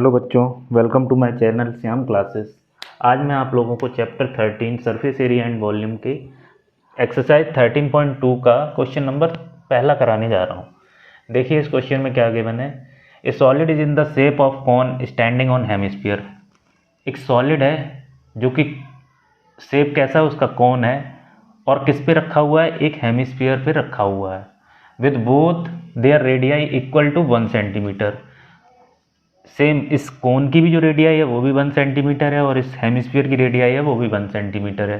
Hello बच्चों, welcome to my channel Shyam classes. आज मैं आप लोगों को chapter 13 surface area and volume के एक्सरसाइज 13.2 का क्वेश्चन नंबर पहला कराने जा रहा हूँ। देखिए इस क्वेश्चन में क्या गिवन है। A solid is in the shape of cone standing on hemisphere. एक सॉलिड है जो कि शेप कैसा है, उसका कॉन है और किस पे रखा हुआ है, एक हेमिस्फीयर पे रखा हुआ है with both their radii equal to 1 centimetre. Same इस कोन की भी जो रेडियाई है वो भी 1 सेंटीमीटर है और इस हेमिस्फीयर की रेडियाई है वो भी 1 सेंटीमीटर है।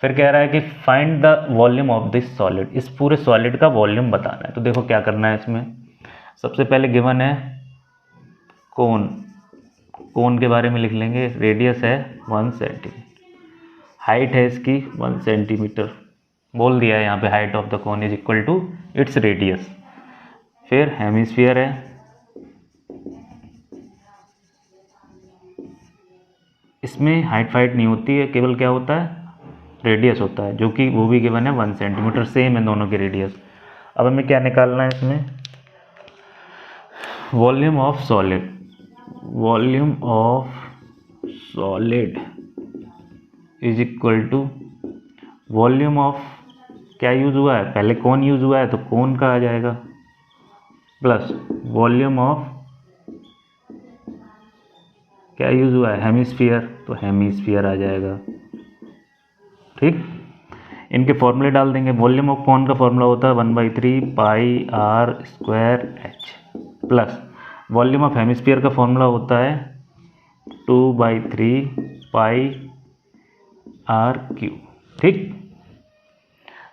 फिर कह रहा है कि find the volume of this solid. इस पूरे सॉलिड का वॉल्यूम बताना है। तो देखो क्या करना है इसमें। सबसे पहले गिवन है कोन। कोन के बारे में लिख लेंगे। रेडियस है 1 सेंटीमीटर, हाइट है इसकी 1 सेंटीमीटर। बोल दिया है यहाँ पे height of the cone is equal to its radius. फिर हेमिस्फीयर है, इसमें हाइट फाइट नहीं होती है, केवल क्या होता है, रेडियस होता है, जो कि वो भी गिवन है 1 सेंटीमीटर। सेम है दोनों की रेडियस। अब हमें क्या निकालना है इसमें, volume of solid. Volume of solid is equal to volume of, क्या यूज़ हुआ है, पहले कौन यूज़ हुआ है तो कौन का आ जाएगा, प्लस वॉल्यूम ऑफ क्या यूज़ हुआ है, हेमिस्फीयर, तो हेमिस्फीयर आ जाएगा। ठीक, इनके फॉर्मूले डाल देंगे। वॉल्यूम ऑफ कॉन का फॉर्मूला होता है 1/3 pi r square h, plus volume of hemisphere का फॉर्मूला होता है 2/3 पाई आर क्यू। ठीक,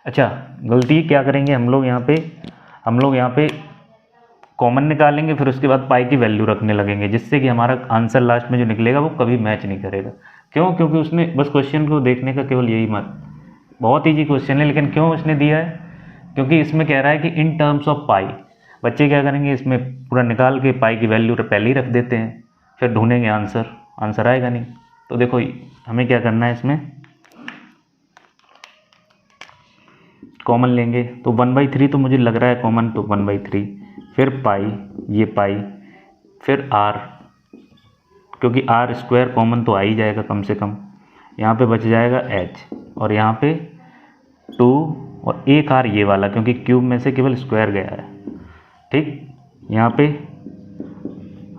अच्छा गलती क्या करेंगे हम लोग यहाँ पे कॉमन निकालेंगे, फिर उसके बाद पाई की वैल्यू रखने लगेंगे, जिससे कि हमारा आंसर लास्ट में जो निकलेगा वो कभी मैच नहीं करेगा। क्यों? क्योंकि उसने बस क्वेश्चन को देखने का केवल यही मत, बहुत ईजी क्वेश्चन है, लेकिन क्यों उसने दिया है, क्योंकि इसमें कह रहा है कि इन टर्म्स ऑफ पाई। बच्चे क्या करेंगे, इसमें पूरा निकाल के पाई की वैल्यू पहले ही रख देते हैं, फिर ढूंढेंगे आंसर आएगा नहीं। तो देखो हमें क्या करना है, इसमें कॉमन लेंगे तो 1/3 तो मुझे लग रहा है कॉमन, तो 1/3, फिर पाई, ये पाई, फिर आर, क्योंकि आर स्क्वायर कॉमन तो आ ही जाएगा कम से कम। यहाँ पे बच जाएगा एच और यहाँ पे 2 और एक आर ये वाला, क्योंकि क्यूब में से केवल स्क्वायर गया है। ठीक, यहाँ पे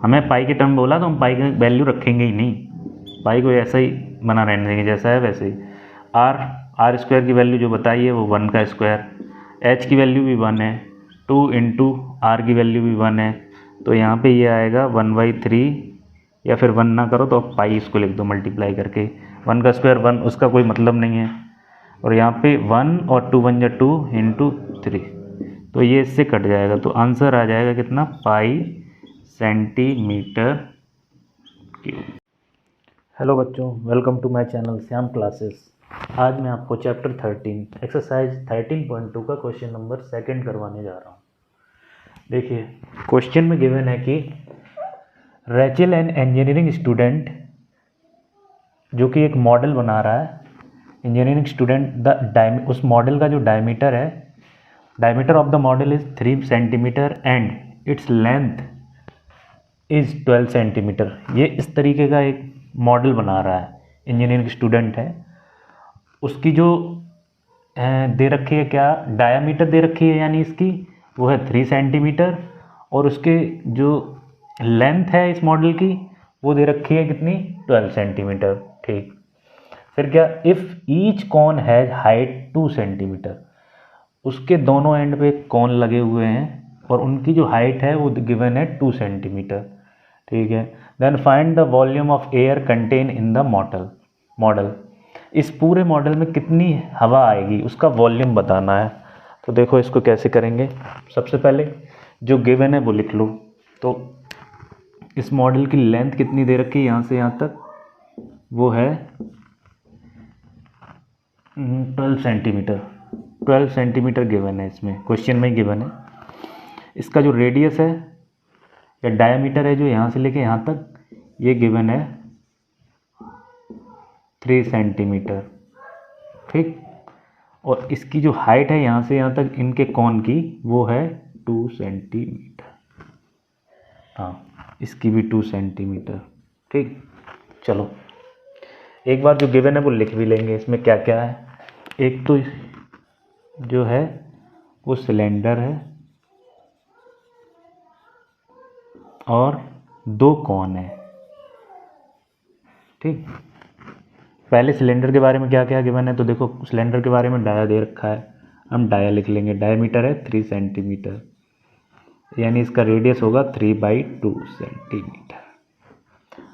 हमें पाई के टर्म बोला तो हम पाई की वैल्यू रखेंगे ही नहीं, पाई को ऐसा ही बना रहने देंगे जैसा है वैसे ही। आर स्क्वायर की वैल्यू जो बताई है वो 1 का स्क्वायर, एच की वैल्यू भी 1 है, 2 इंटू आर की वैल्यू भी 1 है, तो यहाँ पे ये आएगा 1/3, या फिर 1 ना करो तो अब पाई इसको लिख दो मल्टीप्लाई करके। 1 का स्क्वायर 1, उसका कोई मतलब नहीं है, और यहाँ पे 1 और 2 1 जा 2 इंटू 3, तो ये इससे कट जाएगा, तो आंसर आ जाएगा कितना, पाई सेंटीमीटर क्यूब। हेलो बच्चों, welcome to my channel Shyam classes. आज मैं आपको चैप्टर 13 एक्सरसाइज 13.2 का क्वेश्चन नंबर 2 करवाने जा रहा हूँ। देखिए क्वेश्चन में गिवन है कि रैचल एन इंजीनियरिंग स्टूडेंट, जो कि एक मॉडल बना रहा है, इंजीनियरिंग स्टूडेंट, उस मॉडल का जो डायमीटर है, diameter of the model is 3 centimetre and its length is 12 centimetre. ये इस तरीके का एक मॉडल बना रहा है, इंजीनियरिंग स्टूडेंट है। उसकी जो दे रखी है, क्या डायामीटर दे रखी है, यानी इसकी वो है 3 सेंटीमीटर, और उसके जो लेंथ है इस मॉडल की वो दे रखी है कितनी, 12 सेंटीमीटर। ठीक, फिर क्या, if each cone has height 2 centimetre, उसके दोनों एंड पे कॉन लगे हुए हैं और उनकी जो हाइट है वो गिवन है 2 सेंटीमीटर। ठीक है, then find the volume of air contain in the model. इस पूरे मॉडल में कितनी हवा आएगी उसका वॉल्यूम बताना है। तो देखो इसको कैसे करेंगे। सबसे पहले जो गिवन है वो लिख लो। तो इस मॉडल की लेंथ कितनी दे रखी है, यहाँ से यहाँ तक, वो है 12 सेंटीमीटर। 12 सेंटीमीटर गिवन है, इसमें क्वेश्चन में गिवन है। इसका जो रेडियस है या डायमीटर है, जो यहाँ से लेके यहाँ तक, ये गिवन है 3 सेंटीमीटर। ठीक, और इसकी जो हाइट है यहाँ से यहाँ तक इनके कॉन की, वो है 2 सेंटीमीटर। हाँ, इसकी भी 2 सेंटीमीटर। ठीक, चलो एक बार जो गिवन है वो लिख भी लेंगे। इसमें क्या क्या है, एक तो जो है वो सिलेंडर है और 2 कॉन है। ठीक, पहले सिलेंडर के बारे में क्या क्या गिवन है, तो देखो सिलेंडर के बारे में डाया दे रखा है, हम डाया लिख लेंगे। डायमीटर है 3 सेंटीमीटर, यानी इसका रेडियस होगा 3/2 सेंटीमीटर।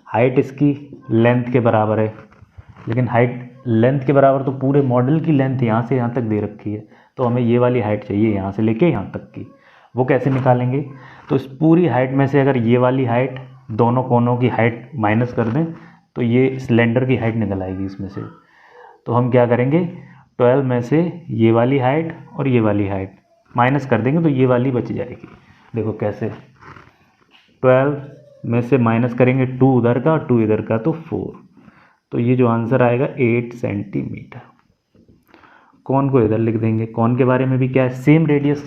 हाइट इसकी लेंथ के बराबर है, लेकिन हाइट लेंथ के बराबर तो पूरे मॉडल की लेंथ यहाँ से यहाँ तक दे रखी है, तो हमें ये वाली हाइट चाहिए यहाँ से लेके यहाँ तक की। वो कैसे निकालेंगे, तो इस पूरी हाइट में से अगर ये वाली हाइट दोनों कोनों की हाइट माइनस कर दें तो ये सिलेंडर की हाइट निकल आएगी इसमें से। तो हम क्या करेंगे, 12 में से ये वाली हाइट और ये वाली हाइट माइनस कर देंगे तो ये वाली बच जाएगी। देखो कैसे, 12 में से माइनस करेंगे 2 उधर का 2 इधर का तो 4, तो ये जो आंसर आएगा 8 सेंटीमीटर। कौन को इधर लिख देंगे, कौन के बारे में भी क्या है, सेम रेडियस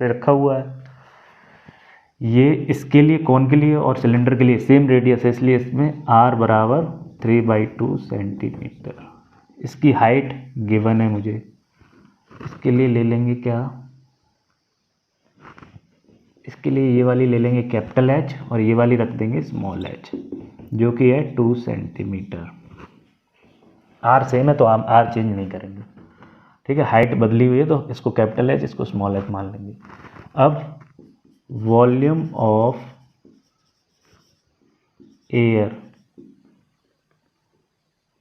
पे रखा हुआ है। ये इसके लिए, कौन के लिए और सिलेंडर के लिए सेम रेडियस है, इसलिए इसमें r बराबर 3/2 सेंटीमीटर। इसकी हाइट गिवन है मुझे, इसके लिए ले लेंगे क्या, इसके लिए ये वाली ले लेंगे कैपिटल H और ये वाली रख देंगे स्मॉल h, जो कि है 2 सेंटीमीटर। r सेम है तो हम r चेंज नहीं करेंगे। ठीक है, हाइट बदली हुई है तो इसको कैपिटल H, इसको स्मॉल h मान लेंगे। अब volume of air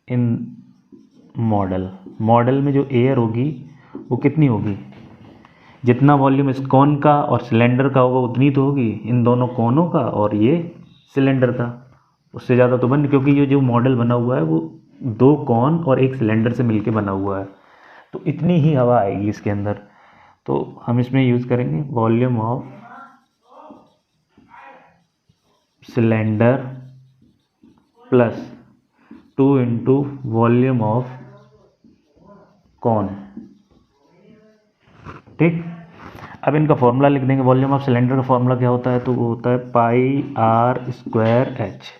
in model में जो एयर होगी वो कितनी होगी, जितना वॉल्यूम इस कॉन का और सिलेंडर का होगा उतनी तो होगी इन दोनों कोनों का और ये सिलेंडर का, उससे ज़्यादा तो बन, क्योंकि ये जो मॉडल बना हुआ है वो 2 कॉन और एक सिलेंडर से मिलके बना हुआ है, तो इतनी ही हवा आएगी इसके अंदर। तो हम इसमें यूज़ करेंगे volume of cylinder plus 2 into volume of cone. ठीक, अब इनका फॉर्मूला लिख देंगे। वॉल्यूम ऑफ सिलेंडर का फॉर्मूला क्या होता है, तो वो होता है πr²h।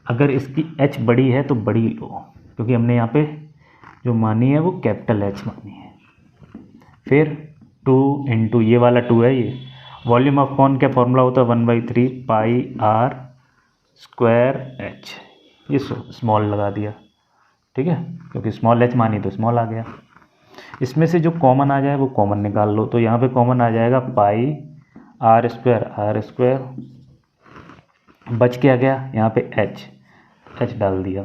अगर इसकी h बड़ी है तो बड़ी लो, क्योंकि हमने यहाँ पे जो मानी है वो कैपिटल H मानी है। फिर 2 इंटू ये वाला 2 है, ये वॉल्यूम ऑफ कॉन क्या फॉर्मूला होता है 1/3 πr²h। ये स्मॉल लगा दिया, ठीक है, क्योंकि स्मॉल h मानी तो स्मॉल आ गया। इसमें से जो कॉमन आ जाए वो कॉमन निकाल लो, तो यहाँ पे कॉमन आ जाएगा πr², बच के आ गया यहाँ पे h डाल दिया,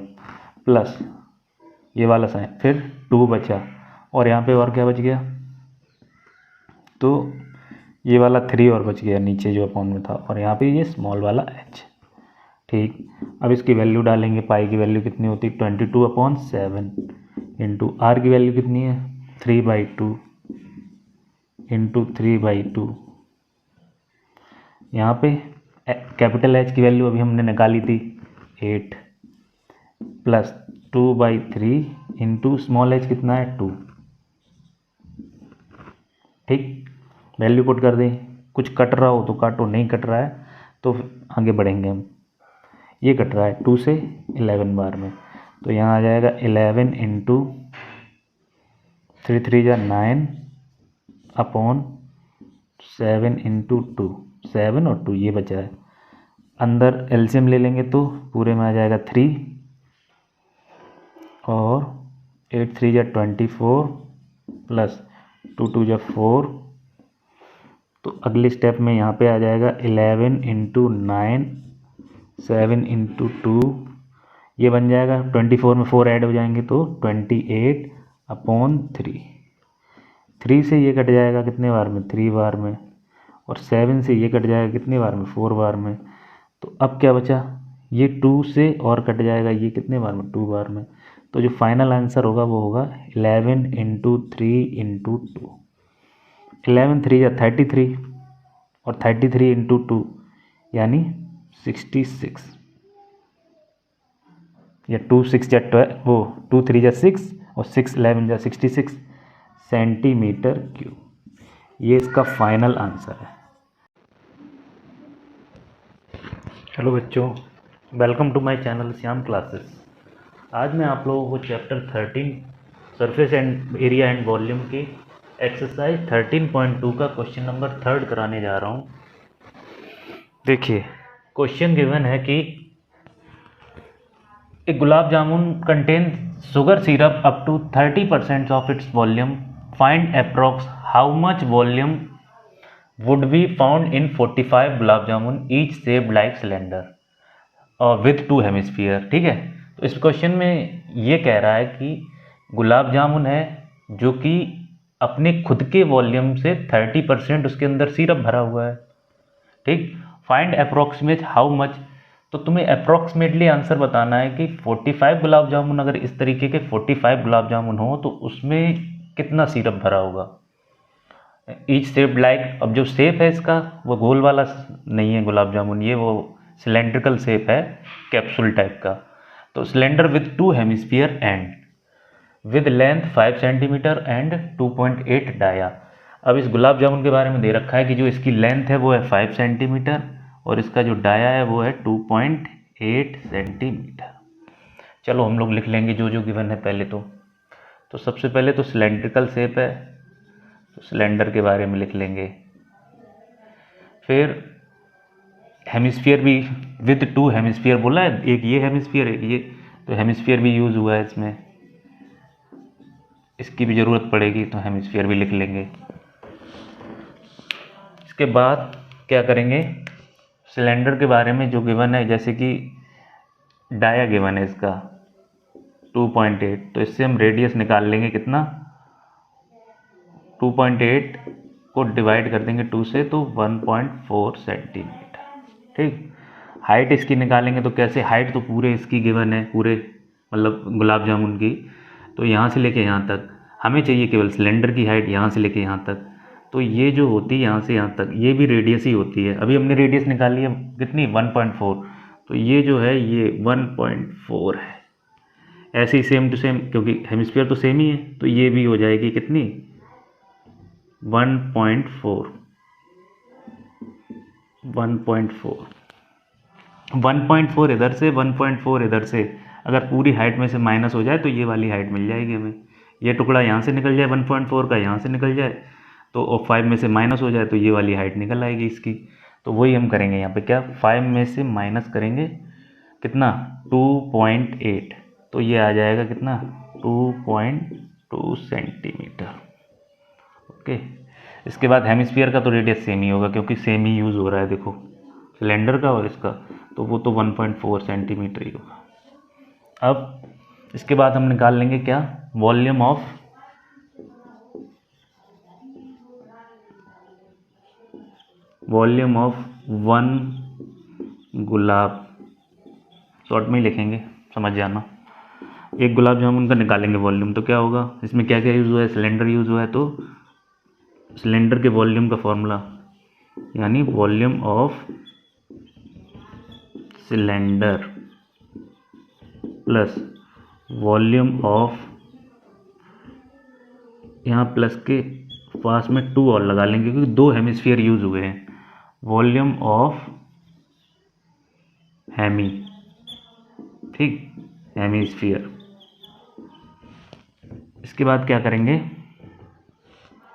प्लस ये वाला साइन, फिर 2 बचा और यहाँ पे और क्या बच गया, तो ये वाला 3 और बच गया नीचे जो अपॉन में था, और यहाँ पे ये स्मॉल वाला h। ठीक, अब इसकी वैल्यू डालेंगे। पाई की वैल्यू कितनी होती है 22/7 इंटू आर की वैल्यू कितनी है 3/2 इंटू 3/2। यहाँ पे कैपिटल H की वैल्यू अभी हमने निकाली थी 8 प्लस 2/3 इंटू स्मॉल h कितना है 2। ठीक, वैल्यू पुट कर दें। कुछ कट रहा हो तो काटो, नहीं कट रहा है तो आगे बढ़ेंगे हम। ये कट रहा है 2 से 11 बार में, तो यहाँ आ जाएगा 11 इंटू 3 3 जा 9 अपॉन 7 इंटू 2, 7 और 2 ये बचा है। अंदर एलसीएम ले लेंगे तो पूरे में आ जाएगा 3 और 8 3 जा 24 प्लस 2 2 जा 4। तो अगले स्टेप में यहाँ पे आ जाएगा 11 इंटू 9 7 इंटू 2, ये बन जाएगा 24 में 4 ऐड हो जाएंगे तो 28/3। 3 से ये कट जाएगा कितने बार में 3 बार में, और 7 से ये कट जाएगा कितने बार में 4 बार में। तो अब क्या बचा, ये 2 से और कट जाएगा ये कितने बार में 2 बार में। तो जो फाइनल आंसर होगा वो होगा 11 इंटू 3 इंटू 2। 11 3 या 33 और 33 इंटू 2 यानी 66, या 2 6 या 12 वो 2 3 या 6 और 6 11 या 66 सेंटीमीटर क्यूब। ये इसका फाइनल आंसर है। हेलो बच्चों, welcome to my channel Shyam classes. आज मैं आप लोगों को chapter 13 surface and area and volume के एक्सरसाइज 13.2 का क्वेश्चन नंबर 3 कराने जा रहा हूँ। देखिए, क्वेश्चन गिवन है कि एक gulab jamun contain sugar syrup up to 30% of its volume, find approx how much volume would be found in 45 gulab jamun each shaped like cylinder और विथ 2 हेमिस्फीयर। ठीक है, तो इस क्वेश्चन में ये कह रहा है कि गुलाब जामुन है जो कि अपने खुद के वॉल्यूम से 30% उसके अंदर सिरप भरा हुआ है। ठीक, फाइंड अप्रॉक्सीमेट हाउ मच, तो तुम्हें अप्रॉक्सीमेटली आंसर बताना है कि 45 गुलाब जामुन, अगर इस तरीके के 45 गुलाब जामुन हो तो उसमें कितना सिरप भरा होगा। ईच शेप लाइक, अब जो शेप है इसका वो गोल वाला नहीं है गुलाब जामुन, ये वो सिलेंड्रिकल शेप है, कैप्सूल टाइप का। तो cylinder with 2 hemisphere and with length 5 centimetre and 2.8 dia. अब इस गुलाब जामुन के बारे में दे रखा है कि जो इसकी लेंथ है वो है 5 सेंटीमीटर और इसका जो डाया है वो है 2.8 सेंटीमीटर। चलो हम लोग लिख लेंगे जो जो गिवन है पहले तो सबसे पहले तो सिलेंड्रिकल शेप है, तो सिलेंडर के बारे में लिख लेंगे। फिर हेमिस्फीयर भी विद 2 हेमिस्फीयर बोला है, एक ये हेमिस्फीयर एक ये, तो हेमिस्फीयर भी यूज़ हुआ है इसमें, इसकी भी ज़रूरत पड़ेगी तो हेमिस्फीयर भी लिख लेंगे। इसके बाद क्या करेंगे, सिलेंडर के बारे में जो गिवन है, जैसे कि डाया गिवन है इसका 2.8, तो इससे हम रेडियस निकाल लेंगे कितना, 2.8 को डिवाइड कर देंगे 2 से तो 1.4 सेंटीमीटर। ठीक, हाइट इसकी निकालेंगे तो कैसे, हाइट तो पूरे इसकी गिवन है, पूरे मतलब गुलाब जामुन की, तो यहाँ से लेके यहाँ तक हमें चाहिए केवल सिलेंडर की हाइट, यहाँ से लेके यहाँ तक, तो ये जो होती है यहाँ से यहाँ तक ये भी रेडियस ही होती है। अभी हमने रेडियस निकाली है कितनी, 1.4, तो ये जो है ये 1.4 है। ऐसे ही सेम टू सेम, क्योंकि हेमिस्फीयर तो सेम ही है, तो ये भी हो जाएगी कितनी, 1.4 1.4 इधर से 1.4 इधर से, अगर पूरी हाइट में से माइनस हो जाए तो ये वाली हाइट मिल जाएगी हमें। ये टुकड़ा यहाँ से निकल जाए 1.4 का, यहाँ से निकल जाए तो 5 में से माइनस हो जाए तो ये वाली हाइट निकल आएगी इसकी। तो वही हम करेंगे यहाँ पे, क्या 5 में से माइनस करेंगे कितना, 2.8, तो ये आ जाएगा कितना, 2.2 सेंटीमीटर। ओके, इसके बाद हेमिस्फीयर का तो रेडियस सेम ही होगा क्योंकि सेम ही यूज़ हो रहा है, देखो सिलेंडर का और इसका, तो वो तो 1.4 सेंटीमीटर ही होगा। अब इसके बाद हम निकाल लेंगे क्या, volume of one gulab, short में ही लिखेंगे, समझ जाना। एक गुलाब जामुन का निकालेंगे वॉल्यूम, तो क्या होगा, इसमें क्या क्या यूज़ हुआ है, सिलेंडर यूज़ हुआ है, तो सिलेंडर के वॉल्यूम का फॉर्मूला यानी volume of cylinder plus volume of, यहाँ प्लस के पास में 2 और लगा लेंगे क्योंकि 2 हेमिस्फीयर यूज हुए हैं, वॉल्यूम ऑफ हेमी, ठीक, हेमिस्फीयर। इसके बाद क्या करेंगे,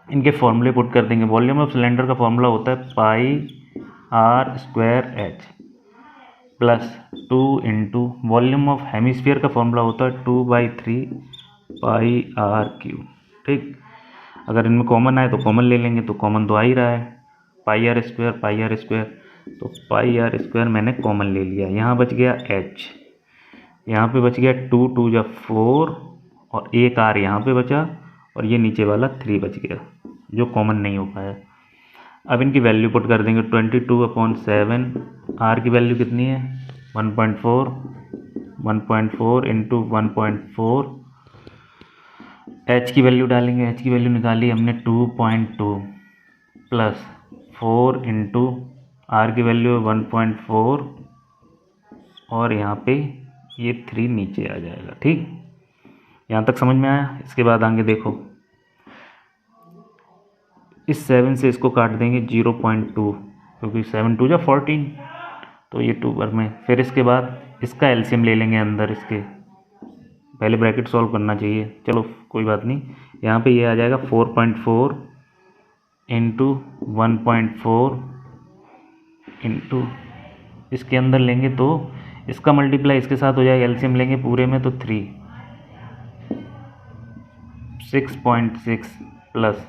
इनके फॉर्मूले पुट कर देंगे। वॉल्यूम ऑफ सिलेंडर का फॉर्मूला होता है πr² plus 2 into volume of hemisphere का फॉर्मूला होता है 2/3 πr³। ठीक, अगर इनमें कॉमन आए तो कॉमन ले लेंगे, तो कॉमन तो आ ही रहा है, πr², तो πr² मैंने कॉमन ले लिया। यहाँ बच गया h, यहाँ पे बच गया 2 2 जा 4 और एक r यहाँ पे बचा और ये नीचे वाला 3 बच गया जो कॉमन नहीं हो पाया। अब इनकी वैल्यू पुट कर देंगे, 22/7, r की वैल्यू कितनी है 1.4 इंटू 1.4, h की वैल्यू डालेंगे, h की वैल्यू निकाली हमने 2.2 प्लस 4 इंटू r की वैल्यू 1.4 और यहाँ पे ये 3 नीचे आ जाएगा। ठीक, यहाँ तक समझ में आया। इसके बाद आगे देखो, इस 7 से इसको काट देंगे 0.2 क्योंकि 7 2 जा 14, तो ये 2 बार में, फिर इसके बाद इसका एलसीएम ले लेंगे अंदर इसके, पहले ब्रैकेट सॉल्व करना चाहिए, चलो कोई बात नहीं। यहाँ पे ये आ जाएगा 4.4 इंटू 1.4 इंटू, इसके अंदर लेंगे तो इसका मल्टीप्लाई इसके साथ हो जाएगा, एलसीएम लेंगे पूरे में तो 3, 6.6 प्लस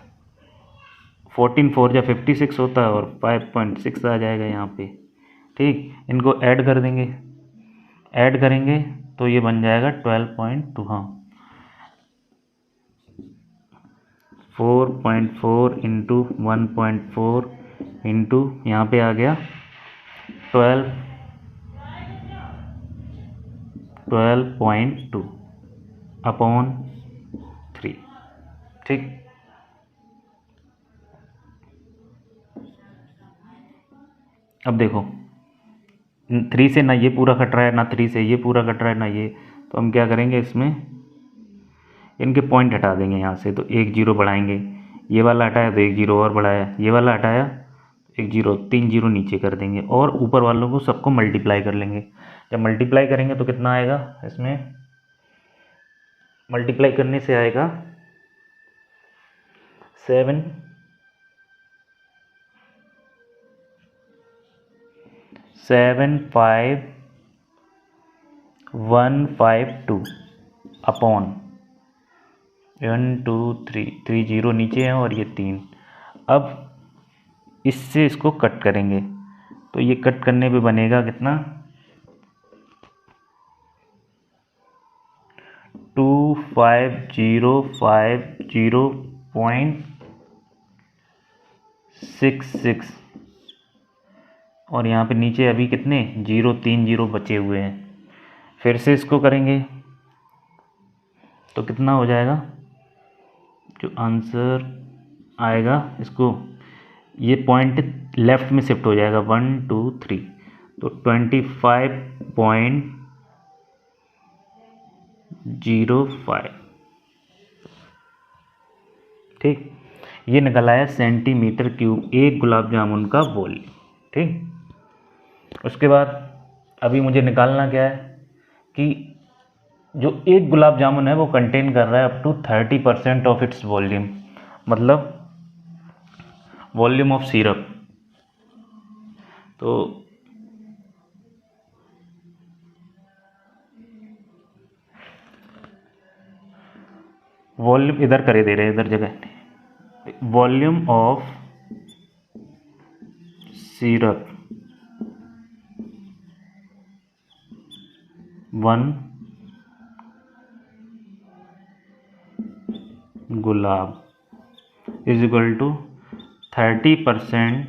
14 4 या 56 होता है और 5.6 आ जाएगा यहाँ पे। ठीक, इनको ऐड कर देंगे, ऐड करेंगे तो ये बन जाएगा 12.2, हाँ 4.4 इंटू 1.4 इंटू यहाँ पे आ गया 12.2 अपॉन 3। ठीक, अब देखो 3 से ना ये पूरा कट रहा है, ना 3 से ये पूरा कट रहा है, ना ये, तो हम क्या करेंगे, इसमें इनके पॉइंट हटा देंगे यहाँ से, तो 1 0 बढ़ाएंगे, ये वाला हटाया तो 1 0 और बढ़ाया, ये वाला हटाया 1 0, 3 0 नीचे कर देंगे और ऊपर वालों को सबको मल्टीप्लाई कर लेंगे। जब मल्टीप्लाई करेंगे तो कितना आएगा, इसमें मल्टीप्लाई करने से आएगा 75152 अपॉन 1 2 3, 3 0 नीचे है और ये 3। अब इससे इसको कट करेंगे तो ये कट करने पे बनेगा कितना, 2550.66 और यहाँ पे नीचे अभी कितने 0 3 0 बचे हुए हैं। फिर से इसको करेंगे तो कितना हो जाएगा, जो आंसर आएगा इसको, ये पॉइंट लेफ़्ट में शिफ्ट हो जाएगा 1 2 3, तो 25.05। ठीक, ये निकल आया सेंटीमीटर क्यूब एक गुलाब जामुन का वॉल्यूम। ठीक, उसके बाद अभी मुझे निकालना क्या है कि जो एक गुलाब जामुन है वो कंटेन कर रहा है up to 30% of its volume, मतलब वॉल्यूम ऑफ सिरप। तो वॉल्यूम इधर करे दे रहे हैं, इधर जगह, वॉल्यूम ऑफ सिरप 1 गुलाब इज इक्वल टू 30%,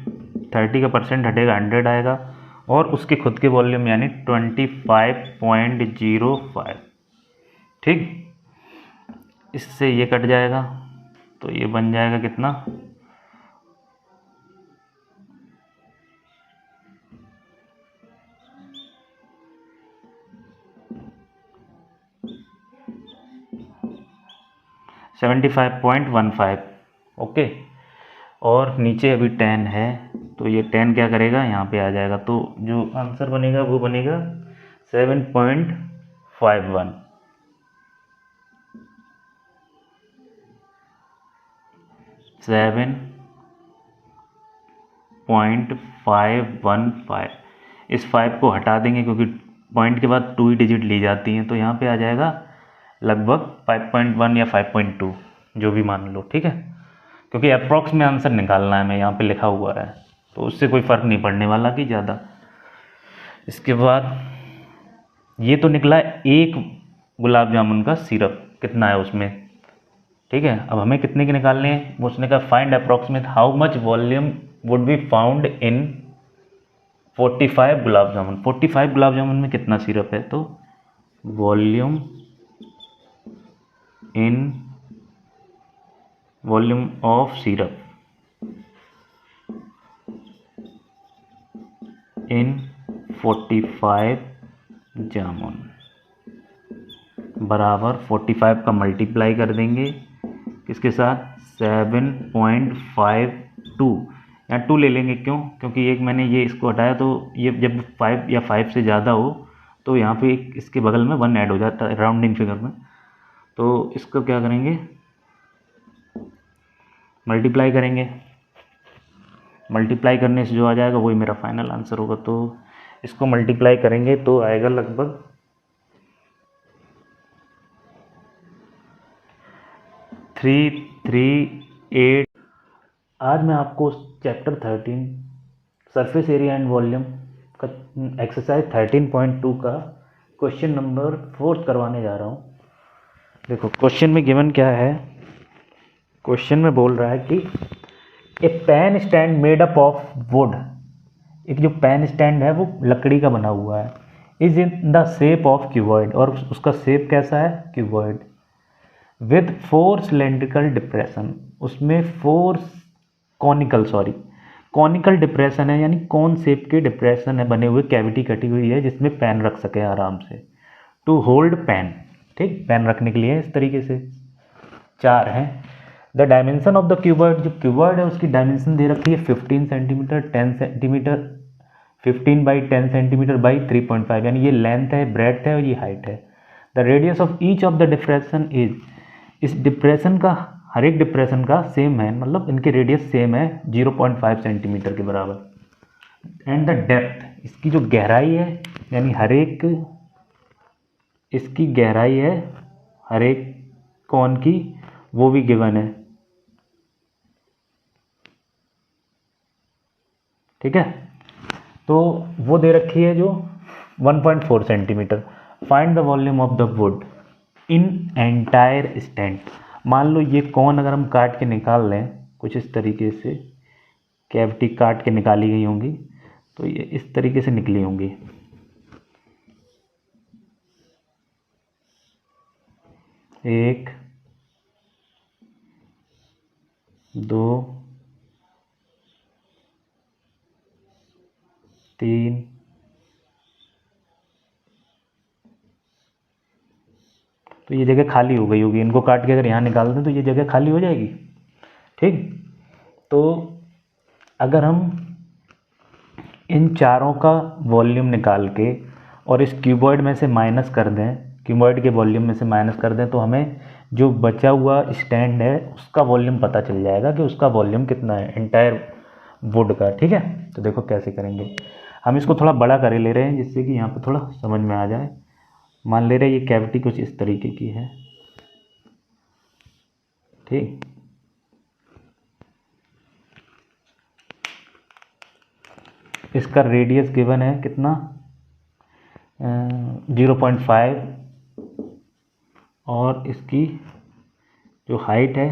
30 का परसेंट हटेगा 100 आएगा और उसके खुद के वॉल्यूम यानी 25.05। ठीक, इससे ये कट जाएगा तो ये बन जाएगा कितना, 75.15। ओके, और नीचे अभी 10 है तो ये 10 क्या करेगा, यहाँ पे आ जाएगा, तो जो आंसर बनेगा वो बनेगा 7.51। 7.515। इस 5 को हटा देंगे क्योंकि पॉइंट के बाद 2 ही डिजिट ली जाती हैं, तो यहाँ पे आ जाएगा लगभग 5.1 या 5.2 जो भी मान लो। ठीक है, क्योंकि अप्रॉक्स में आंसर निकालना है, मैं यहाँ पे लिखा हुआ है तो उससे कोई फ़र्क नहीं पड़ने वाला कि ज़्यादा। इसके बाद ये तो निकला एक गुलाब जामुन का सिरप कितना है उसमें। ठीक है, अब हमें कितने के निकालने हैं, वो उसने कहा find approximate how much volume would be found in 45 gulab जामुन। 45 गुलाब जामुन में कितना सिरप है, तो वॉल्यूम ऑफ सिरप इन 45 जामुन बराबर 45 का मल्टीप्लाई कर देंगे किसके साथ, 7.52, यहाँ 2 ले लेंगे, क्यों? क्योंकि एक मैंने ये इसको हटाया तो ये जब 5 या 5 से ज़्यादा हो तो यहाँ पे एक इसके बगल में 1 ऐड हो जाता है राउंडिंग फिगर में। तो इसको क्या करेंगे, मल्टीप्लाई करेंगे। मल्टीप्लाई करने से जो आ जाएगा वही मेरा फाइनल आंसर होगा। तो इसको मल्टीप्लाई करेंगे तो आएगा लगभग 338। आज मैं आपको chapter 13 surface area and volume का एक्सरसाइज 13.2 का क्वेश्चन नंबर 4 करवाने जा रहा हूँ। देखो क्वेश्चन में गिवन क्या है। क्वेश्चन में बोल रहा है कि a pen stand made up of wood, एक जो पेन स्टैंड है वो लकड़ी का बना हुआ है, is in the shape of cuboid, और उसका शेप कैसा है, क्यूबॉइड, विद 4 सिलेंड्रिकल डिप्रेशन, उसमें 4 कॉनिकल डिप्रेशन है, यानी कौन शेप के डिप्रेशन है बने हुए, कैविटी कटी हुई है जिसमें पेन रख सके आराम से, टू होल्ड पेन, ठीक, पेन रखने के लिए इस तरीके से 4 हैं। The dimension of the cuboid, जो क्यूबॉइड है उसकी डायमेंशन दे रखी है 15 centimetre, 10 centimetre, 15 by 10 centimetre by 3.5, यानी ये लेंथ है, ब्रेड्थ है और ये हाइट है। The radius of each of the depression is, इस डिप्रेशन का हर एक डिप्रेशन का सेम है, मतलब इनके रेडियस सेम है 0.5 सेंटीमीटर के बराबर। एंड द डेप्थ, इसकी जो गहराई है, यानी हर एक इसकी गहराई है हर एक कौन की, वो भी गिवन है, ठीक है। तो वो दे रखी है जो 1.4 centimetre. Find the volume of the would in entire stand. मान लो ये कौन अगर हम काट के निकाल लें कुछ इस तरीके से, कैविटी काट के निकाली गई होंगी तो ये इस तरीके से निकली होंगी, 1 2 3 तो ये जगह खाली हो गई होगी, इनको काट के अगर यहाँ निकाल दें तो ये जगह खाली हो जाएगी, ठीक। तो अगर हम इन चारों का वॉल्यूम निकाल के और इस क्यूबॉइड में से माइनस कर दें, क्यूबॉइड के वॉल्यूम में से माइनस कर दें, तो हमें जो बचा हुआ स्टैंड है उसका वॉल्यूम पता चल जाएगा कि उसका वॉल्यूम कितना है एंटायर वुड का, ठीक है। तो देखो कैसे करेंगे, हम इसको थोड़ा बड़ा कर ले रहे हैं जिससे कि यहाँ पे थोड़ा समझ में आ जाए। मान ले रहे हैं ये कैविटी कुछ इस तरीके की है, ठीक। इसका रेडियस गिवन है कितना, 0.5, और इसकी जो हाइट है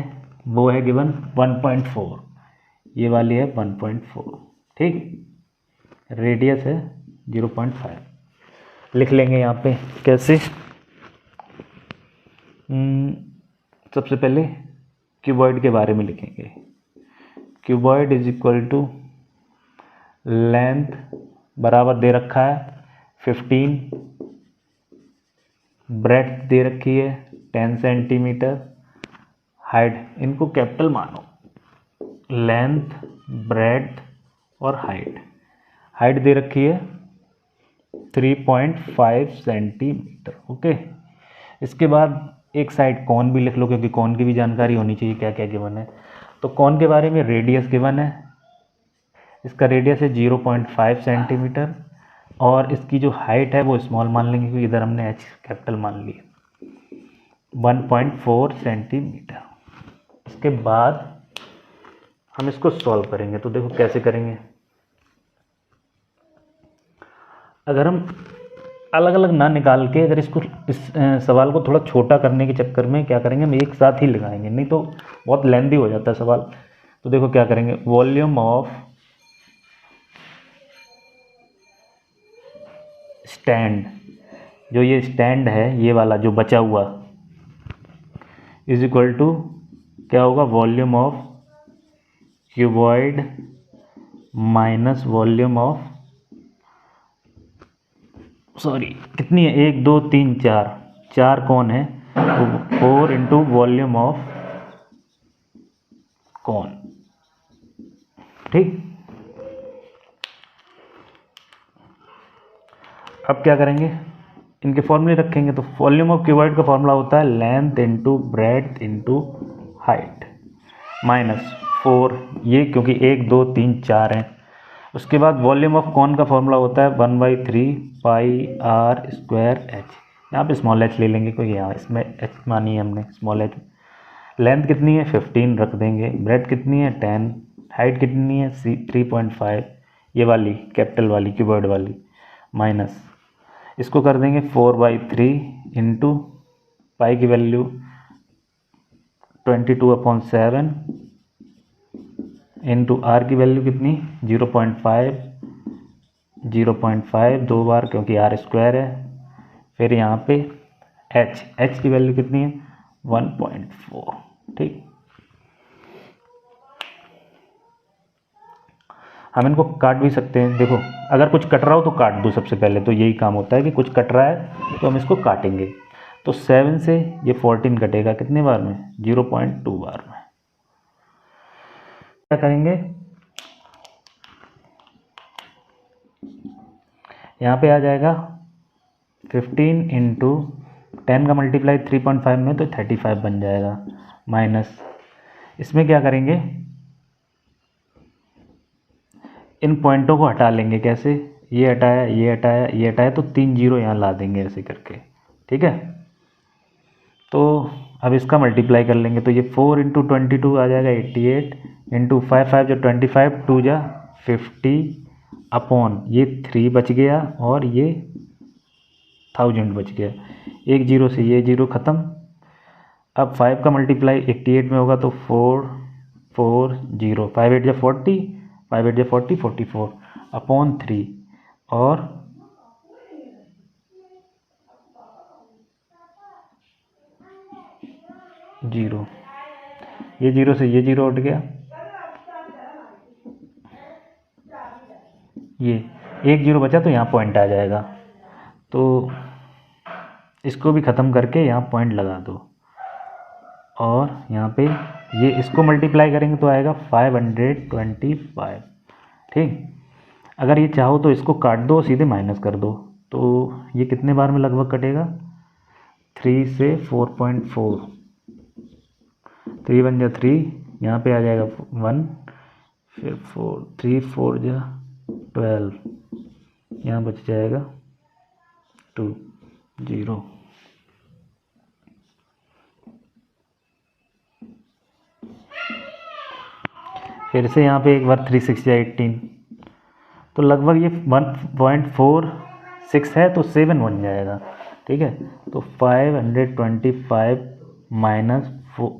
वो है गिवन 1.4, ये वाली है 1.4, ठीक। रेडियस है 0.5। लिख लेंगे यहाँ पे कैसे, सबसे पहले क्यूबॉइड के बारे में लिखेंगे। Cuboid is equal to length बराबर दे रखा है 15, ब्रेड्थ दे रखी है 10 सेंटीमीटर, हाइट, इनको कैपिटल मानो, लेंथ, ब्रेड्थ और हाइट दे रखी है 3.5 सेंटीमीटर, ओके। इसके बाद एक साइड कौन भी लिख लो क्योंकि कौन की भी जानकारी होनी चाहिए क्या क्या गिवन है। तो कौन के बारे में रेडियस गिवन है, इसका रेडियस है 0.5 सेंटीमीटर, और इसकी जो हाइट है वो स्मॉल मान लेंगे क्योंकि इधर हमने एच कैपिटल मान लिया, 1.4 सेंटीमीटर। इसके बाद हम इसको सॉल्व करेंगे, तो देखो कैसे करेंगे। अगर हम अलग अलग ना निकाल के अगर इसको इस सवाल को थोड़ा छोटा करने के चक्कर में क्या करेंगे, हम एक साथ ही लगाएंगे, नहीं तो बहुत लेंथी हो जाता है सवाल। तो देखो क्या करेंगे, वॉल्यूम ऑफ स्टैंड, जो ये स्टैंड है ये वाला जो बचा हुआ, इज इक्वल टू क्या होगा, volume of cuboid minus volume of, sorry कितनी है, 1 2 3 4 कौन है, तो 4 इंटू वॉल्यूम ऑफ कौन, ठीक। अब क्या करेंगे, इनके फॉर्मूले रखेंगे। तो वॉल्यूम ऑफ क्यूबॉइड का फॉर्मूला होता है length into breadth into height minus 4, ये क्योंकि 1 2 3 4 हैं। उसके बाद वॉल्यूम ऑफ कॉन का फॉर्मूला होता है 1/3 पाई आर स्क्वायर एच। यहाँ पे स्मॉल एच ले लेंगे क्योंकि यहाँ इसमें एच मानी है हमने, स्मॉल एच। लेंथ कितनी है 15 रख देंगे, ब्रेड्थ कितनी है 10, हाइट कितनी है 3.5, ये वाली कैपिटल वाली क्यूबॉइड वाली, माइनस इसको कर देंगे 4/3 इंटू पाई की वैल्यू 22/7 इंटू आर की वैल्यू कितनी 0.5 2 बार क्योंकि आर स्क्वायर है। फिर यहाँ पे एच की वैल्यू कितनी है 1.4। ठीक, हम इनको काट भी सकते हैं। देखो अगर कुछ कट रहा हो तो काट दो, सबसे पहले तो यही काम होता है कि कुछ कट रहा है तो हम इसको काटेंगे। तो 7 से ये 14 कटेगा कितने बार में 0.2 बार में। क्या करेंगे, यहाँ पे आ जाएगा 15 इंटू 10 का मल्टीप्लाई 3.5 में तो 35 बन जाएगा, माइनस इसमें क्या करेंगे, इन पॉइंटों को हटा लेंगे। कैसे, ये हटाया ये हटाया ये हटाया तो 3 0 यहाँ ला देंगे ऐसे करके। ठीक है, तो अब इसका मल्टीप्लाई कर लेंगे। तो ये 4 इंटू 22 आ जाएगा 88 इंटू 5 जो 25 2 जा 50 अपॉन ये 3 बच गया और ये 1000 बच गया। एक 0 से ये 0 ख़त्म। अब 5 का मल्टीप्लाई 88 में होगा तो 4 4 0 5 8 जा 40 5 8 जा 40 44 अपॉन 3 और 0, ये 0 से ये 0 उठ गया, ये एक 0 बचा तो यहाँ पॉइंट आ जाएगा। तो इसको भी ख़त्म करके यहाँ पॉइंट लगा दो और यहाँ पे ये इसको मल्टीप्लाई करेंगे तो आएगा 525। ठीक, अगर ये चाहो तो इसको काट दो सीधे माइनस कर दो। तो ये कितने बार में लगभग कटेगा 3 से 4.4, 3 1 जा 3, यहाँ पे आ जाएगा 1, फिर 4 3 4 जा 12, यहाँ बच जाएगा 2 0। फिर से यहाँ पे एक बार 3 6 या 18, तो लगभग ये 1.46 है तो 7 बन जाएगा। ठीक है, तो 525 माइनस 4,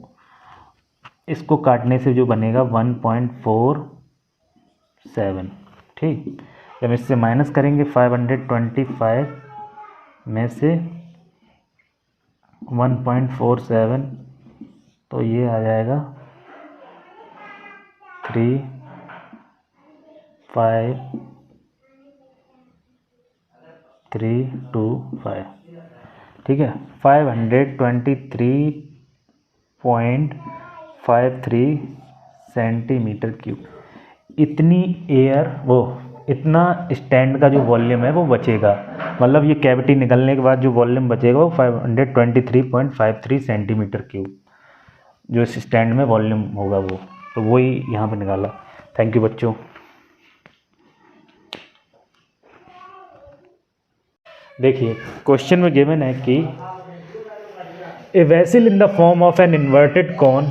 इसको काटने से जो बनेगा 1.47। ठीक, जब इससे माइनस करेंगे 525 में से 1.47 तो ये आ जाएगा 3 5 3 2 5। ठीक है, 523.53 सेंटीमीटर क्यूब इतनी एयर, वो इतना स्टैंड का जो वॉल्यूम है वो बचेगा। मतलब ये कैविटी निकलने के बाद जो वॉल्यूम बचेगा वो 523.53 सेंटीमीटर क्यूब जो इस स्टैंड में वॉल्यूम होगा वो, तो वही यहाँ पे निकाला। थैंक यू बच्चों। देखिए क्वेश्चन में गिवन है कि a vessel in the form of an inverted cone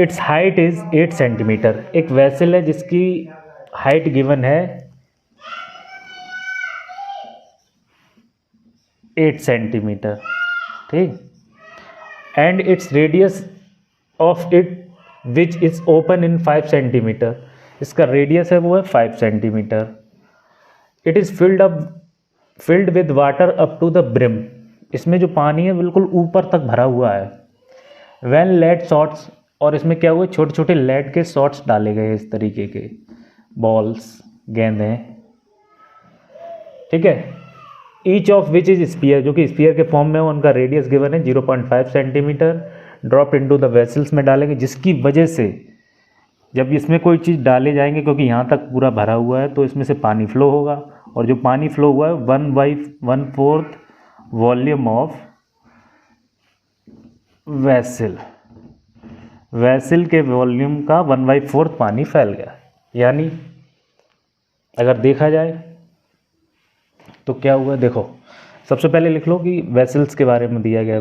its height is 8 centimetre. एक वेसल है जिसकी हाइट गिवन है 8 सेंटीमीटर। ठीक, and its radius of it which is open in 5 centimetre. इसका रेडियस है वो है 5 centimetre. It is filled with water up to the brim. इसमें जो पानी है बिल्कुल ऊपर तक भरा हुआ है। व्हेन लेड शॉट्स, और इसमें क्या हुआ छोटे छोटे लेड के शॉट्स डाले गए इस तरीके के बॉल्स, गेंदें। ठीक है, each of which is sphere, जो कि स्पीयर के फॉर्म में उनका रेडियस गिवन है 0.5 centimetre. Drop into the vessels में डालेंगे, जिसकी वजह से जब इसमें कोई चीज़ डाले जाएंगे, क्योंकि यहाँ तक पूरा भरा हुआ है तो इसमें से पानी फ्लो होगा और जो पानी फ्लो हुआ है 1/1/4 वॉल्यूम ऑफ वेसल के वॉल्यूम का 1/4 पानी फैल गया। यानी अगर देखा जाए तो क्या हुआ, देखो सबसे पहले लिख लो कि वेसल्स के बारे में दिया गया।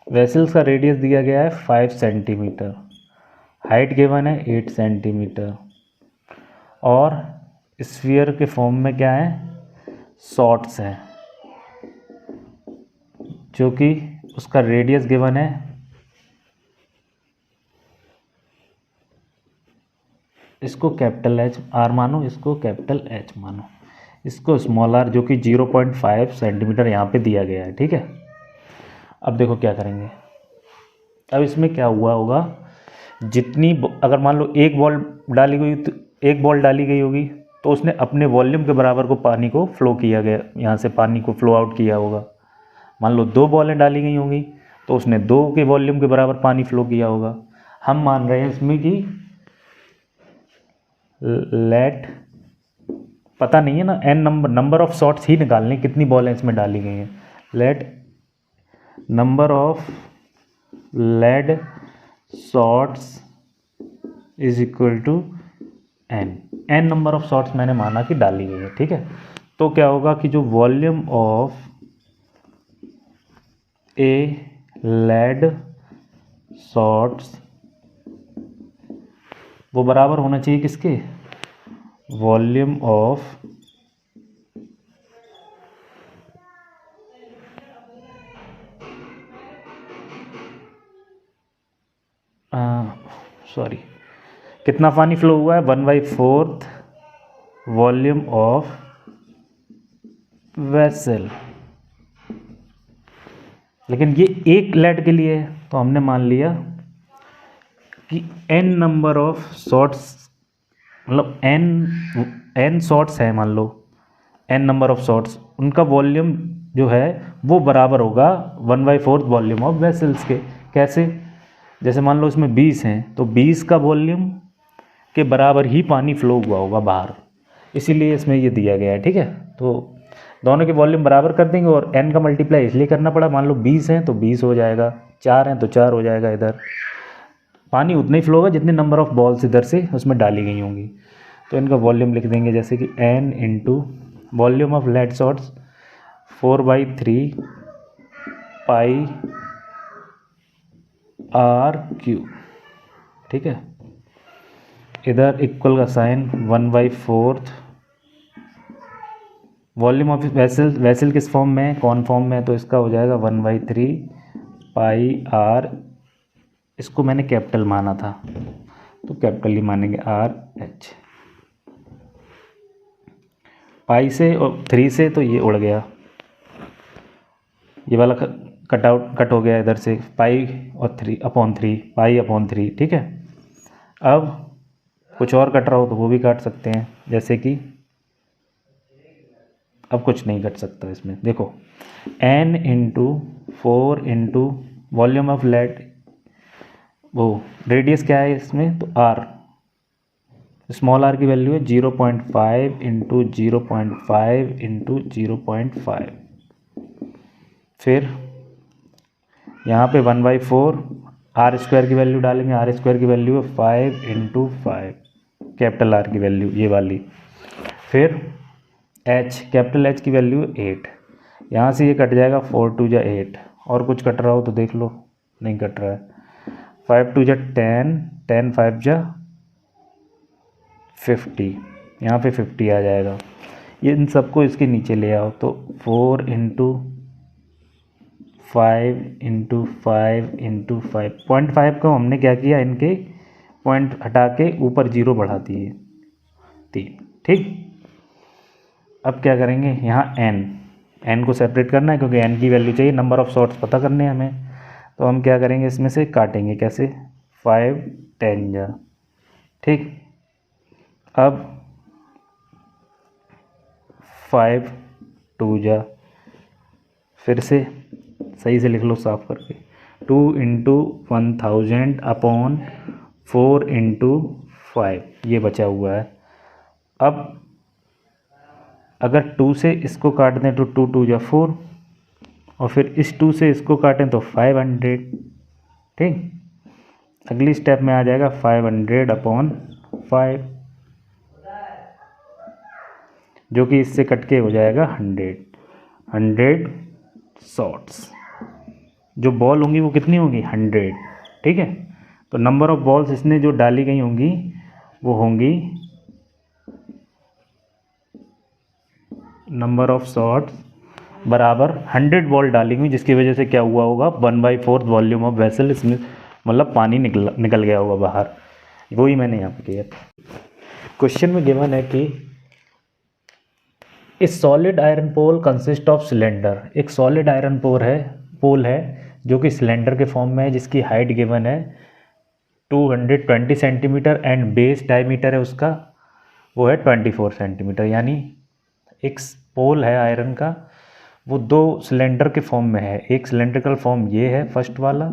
वेसल्स का रेडियस दिया गया है 5 सेंटीमीटर, हाइट गिवन है 8 सेंटीमीटर, और स्फीयर के फॉर्म में क्या है, शॉर्ट्स हैं, जो कि उसका रेडियस गिवन है, इसको कैपिटल एच आर मानो, इसको कैपिटल एच मानो, इसको स्मॉल आर, जो कि 0.5 सेंटीमीटर यहाँ पे दिया गया है। ठीक है, अब देखो क्या करेंगे। अब इसमें क्या हुआ होगा, जितनी अगर मान लो एक बॉल डाली गई होगी तो उसने अपने वॉल्यूम के बराबर को पानी को फ्लो किया गया, यहाँ से पानी को फ्लो आउट किया होगा। मान लो 2 बॉलें डाली गई होंगी तो उसने 2 के वॉल्यूम के बराबर पानी फ्लो किया होगा। हम मान रहे हैं इसमें कि लेट, पता नहीं है ना, एन नंबर ऑफ शॉट्स ही निकालने, कितनी बॉलें इसमें डाली गई हैं। Let number of lead shots is equal to an number of shots मैंने माना कि डाली गई है। ठीक है, तो क्या होगा कि जो volume of a lead shots वो बराबर होना चाहिए किसके, वॉल्यूम ऑफ कितना पानी फ्लो हुआ है, 1/4 वॉल्यूम ऑफ वेसल। लेकिन ये एक लेड के लिए है तो हमने मान लिया कि n नंबर ऑफ शॉट्स, मतलब n शॉट्स है, मान लो n नंबर ऑफ शॉट्स, उनका वॉल्यूम जो है वो बराबर होगा 1/4 वॉल्यूम ऑफ वेसल्स के। कैसे, जैसे मान लो इसमें 20 हैं तो 20 का वॉल्यूम के बराबर ही पानी फ्लो हुआ होगा बाहर, इसीलिए इसमें ये दिया गया है। ठीक है, तो दोनों के वॉल्यूम बराबर कर देंगे और n का मल्टीप्लाई इसलिए करना पड़ा, मान लो 20 हैं तो 20 हो जाएगा, 4 हैं तो 4 हो जाएगा, इधर पानी उतना ही फ्लो होगा जितने नंबर ऑफ बॉल्स इधर से उसमें डाली गई होंगी। तो इनका वॉल्यूम लिख देंगे जैसे कि n into volume of lead shots 4/3 pi r cube. ठीक है, इधर इक्वल का साइन 1/4 वॉल्यूम ऑफ वेसल किस फॉर्म में है, कौन फॉर्म में है, तो इसका हो जाएगा 1/3 पाई आर, इसको मैंने कैपिटल माना था तो कैपिटल ही मानेंगे, आर एच। पाई से और 3 से तो ये उड़ गया, ये वाला कट हो गया इधर से, पाई और 3/3 पाई/3। ठीक है, अब कुछ और कट रहा हो तो वो भी काट सकते हैं, जैसे कि अब कुछ नहीं कट सकता इसमें, देखो n into 4 into volume of lead, वो रेडियस क्या है इसमें, तो r, स्मॉल r की वैल्यू है 0.5 इंटू 0.5 इंटू 0.5। फिर यहाँ पे 1/4 आर स्क्वायर की वैल्यू डालेंगे, आर स्क्वायर की वैल्यू है 5 इंटू 5, कैपिटल आर की वैल्यू ये वाली। फिर एच, कैपिटल एच की वैल्यू 8, यहाँ से ये कट जाएगा, 4 2 जा 8, और कुछ कट रहा हो तो देख लो, नहीं कट रहा है, 5 2 जा 10, 10 5 जा 50, यहाँ पे 50 आ जाएगा। ये इन सबको इसके नीचे ले आओ तो 4 इंटू 5 इंटू 5 इंटू 5, 0.5 को हमने क्या किया, इनके पॉइंट हटा के ऊपर 0 बढ़ा दिए 3। ठीक, अब क्या करेंगे, यहाँ n को सेपरेट करना है क्योंकि n की वैल्यू चाहिए, नंबर ऑफ शॉट्स पता करने हैं हमें, तो हम क्या करेंगे, इसमें से काटेंगे, कैसे, 5 10 जा। ठीक, अब 5 2 जा, फिर से सही से लिख लो साफ करके, 2 × 1000 अपॉन 4 × 5, ये बचा हुआ है। अब अगर 2 से इसको काट दें तो 2 2 जा 4, और फिर इस 2 से इसको काटें तो 500। ठीक, अगली स्टेप में आ जाएगा 500 अपॉन 5, जो कि इससे कट के हो जाएगा 100 शॉट्स। जो बॉल होंगी वो कितनी होंगी, 100। ठीक है, तो नंबर ऑफ बॉल्स इसने जो डाली गई होंगी वो होंगी, नंबर ऑफ शॉट्स बराबर 100 बॉल डाली हुई, जिसकी वजह से क्या हुआ होगा, 1/4 वॉल्यूम ऑफ वेसल, इसमें मतलब पानी निकल गया होगा बाहर। वही मैंने यहाँ पे किया। क्वेश्चन में गिवन है कि इस solid iron pole consist of cylinder. एक सॉलिड आयरन पोल है जो कि सिलेंडर के फॉर्म में है, जिसकी हाइट गिवन है 220 सेंटीमीटर एंड बेस डायमीटर है उसका वो है 24 सेंटीमीटर। यानी एक पोल है आयरन का, वो दो सिलेंडर के फॉर्म में है। एक सिलेंड्रिकल फॉर्म ये है फर्स्ट वाला,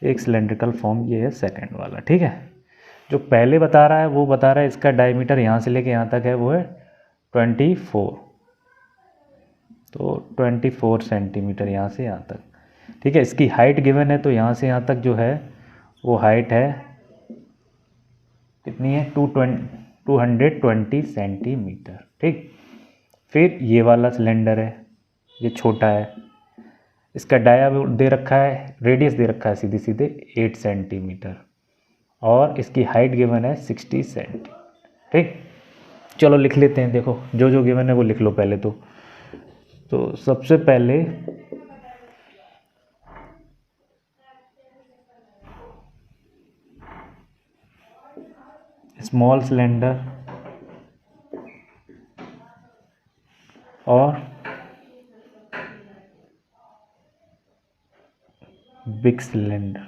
एक सिलेंड्रिकल फॉर्म ये है सेकंड वाला। ठीक है, जो पहले बता रहा है वो बता रहा है इसका डायमीटर यहाँ से लेके यहाँ तक है वो है 24, तो 24 सेंटीमीटर यहाँ से यहाँ तक। ठीक है, इसकी हाइट गिवन है, तो यहाँ से यहाँ तक जो है वो हाइट है कितनी है, 220 सेंटीमीटर। ठीक, फिर ये वाला सिलेंडर है, ये छोटा है, इसका डाया दे रखा है, रेडियस दे रखा है सीधे सीधे 8 सेंटीमीटर, और इसकी हाइट गिवन है 60 सेंटीमीटर। ठीक, चलो लिख लेते हैं। देखो जो जो गिवन है वो लिख लो पहले। तो सबसे पहले स्मॉल सिलेंडर और बिग सिलेंडर,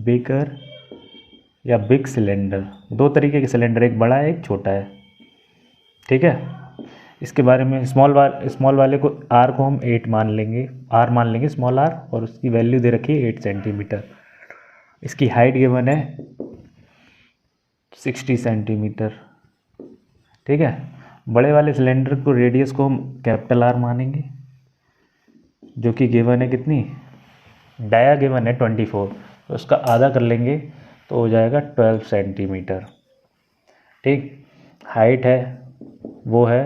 बिगर या बिग सिलेंडर, दो तरीके के सिलेंडर, एक बड़ा है एक छोटा है। ठीक है, इसके बारे में स्मॉल वाले को आर को हम 8 मान लेंगे, आर मान लेंगे स्मॉल आर, और उसकी वैल्यू दे रखी है 8 सेंटीमीटर। इसकी हाइट गिवन है 60 सेंटीमीटर। ठीक है, बड़े वाले सिलेंडर को रेडियस को हम कैपिटल आर मानेंगे, जो कि गिवन है कितनी, डाया गिवन है 24, तो उसका आधा कर लेंगे तो हो जाएगा 12 सेंटीमीटर। ठीक, हाइट है वो है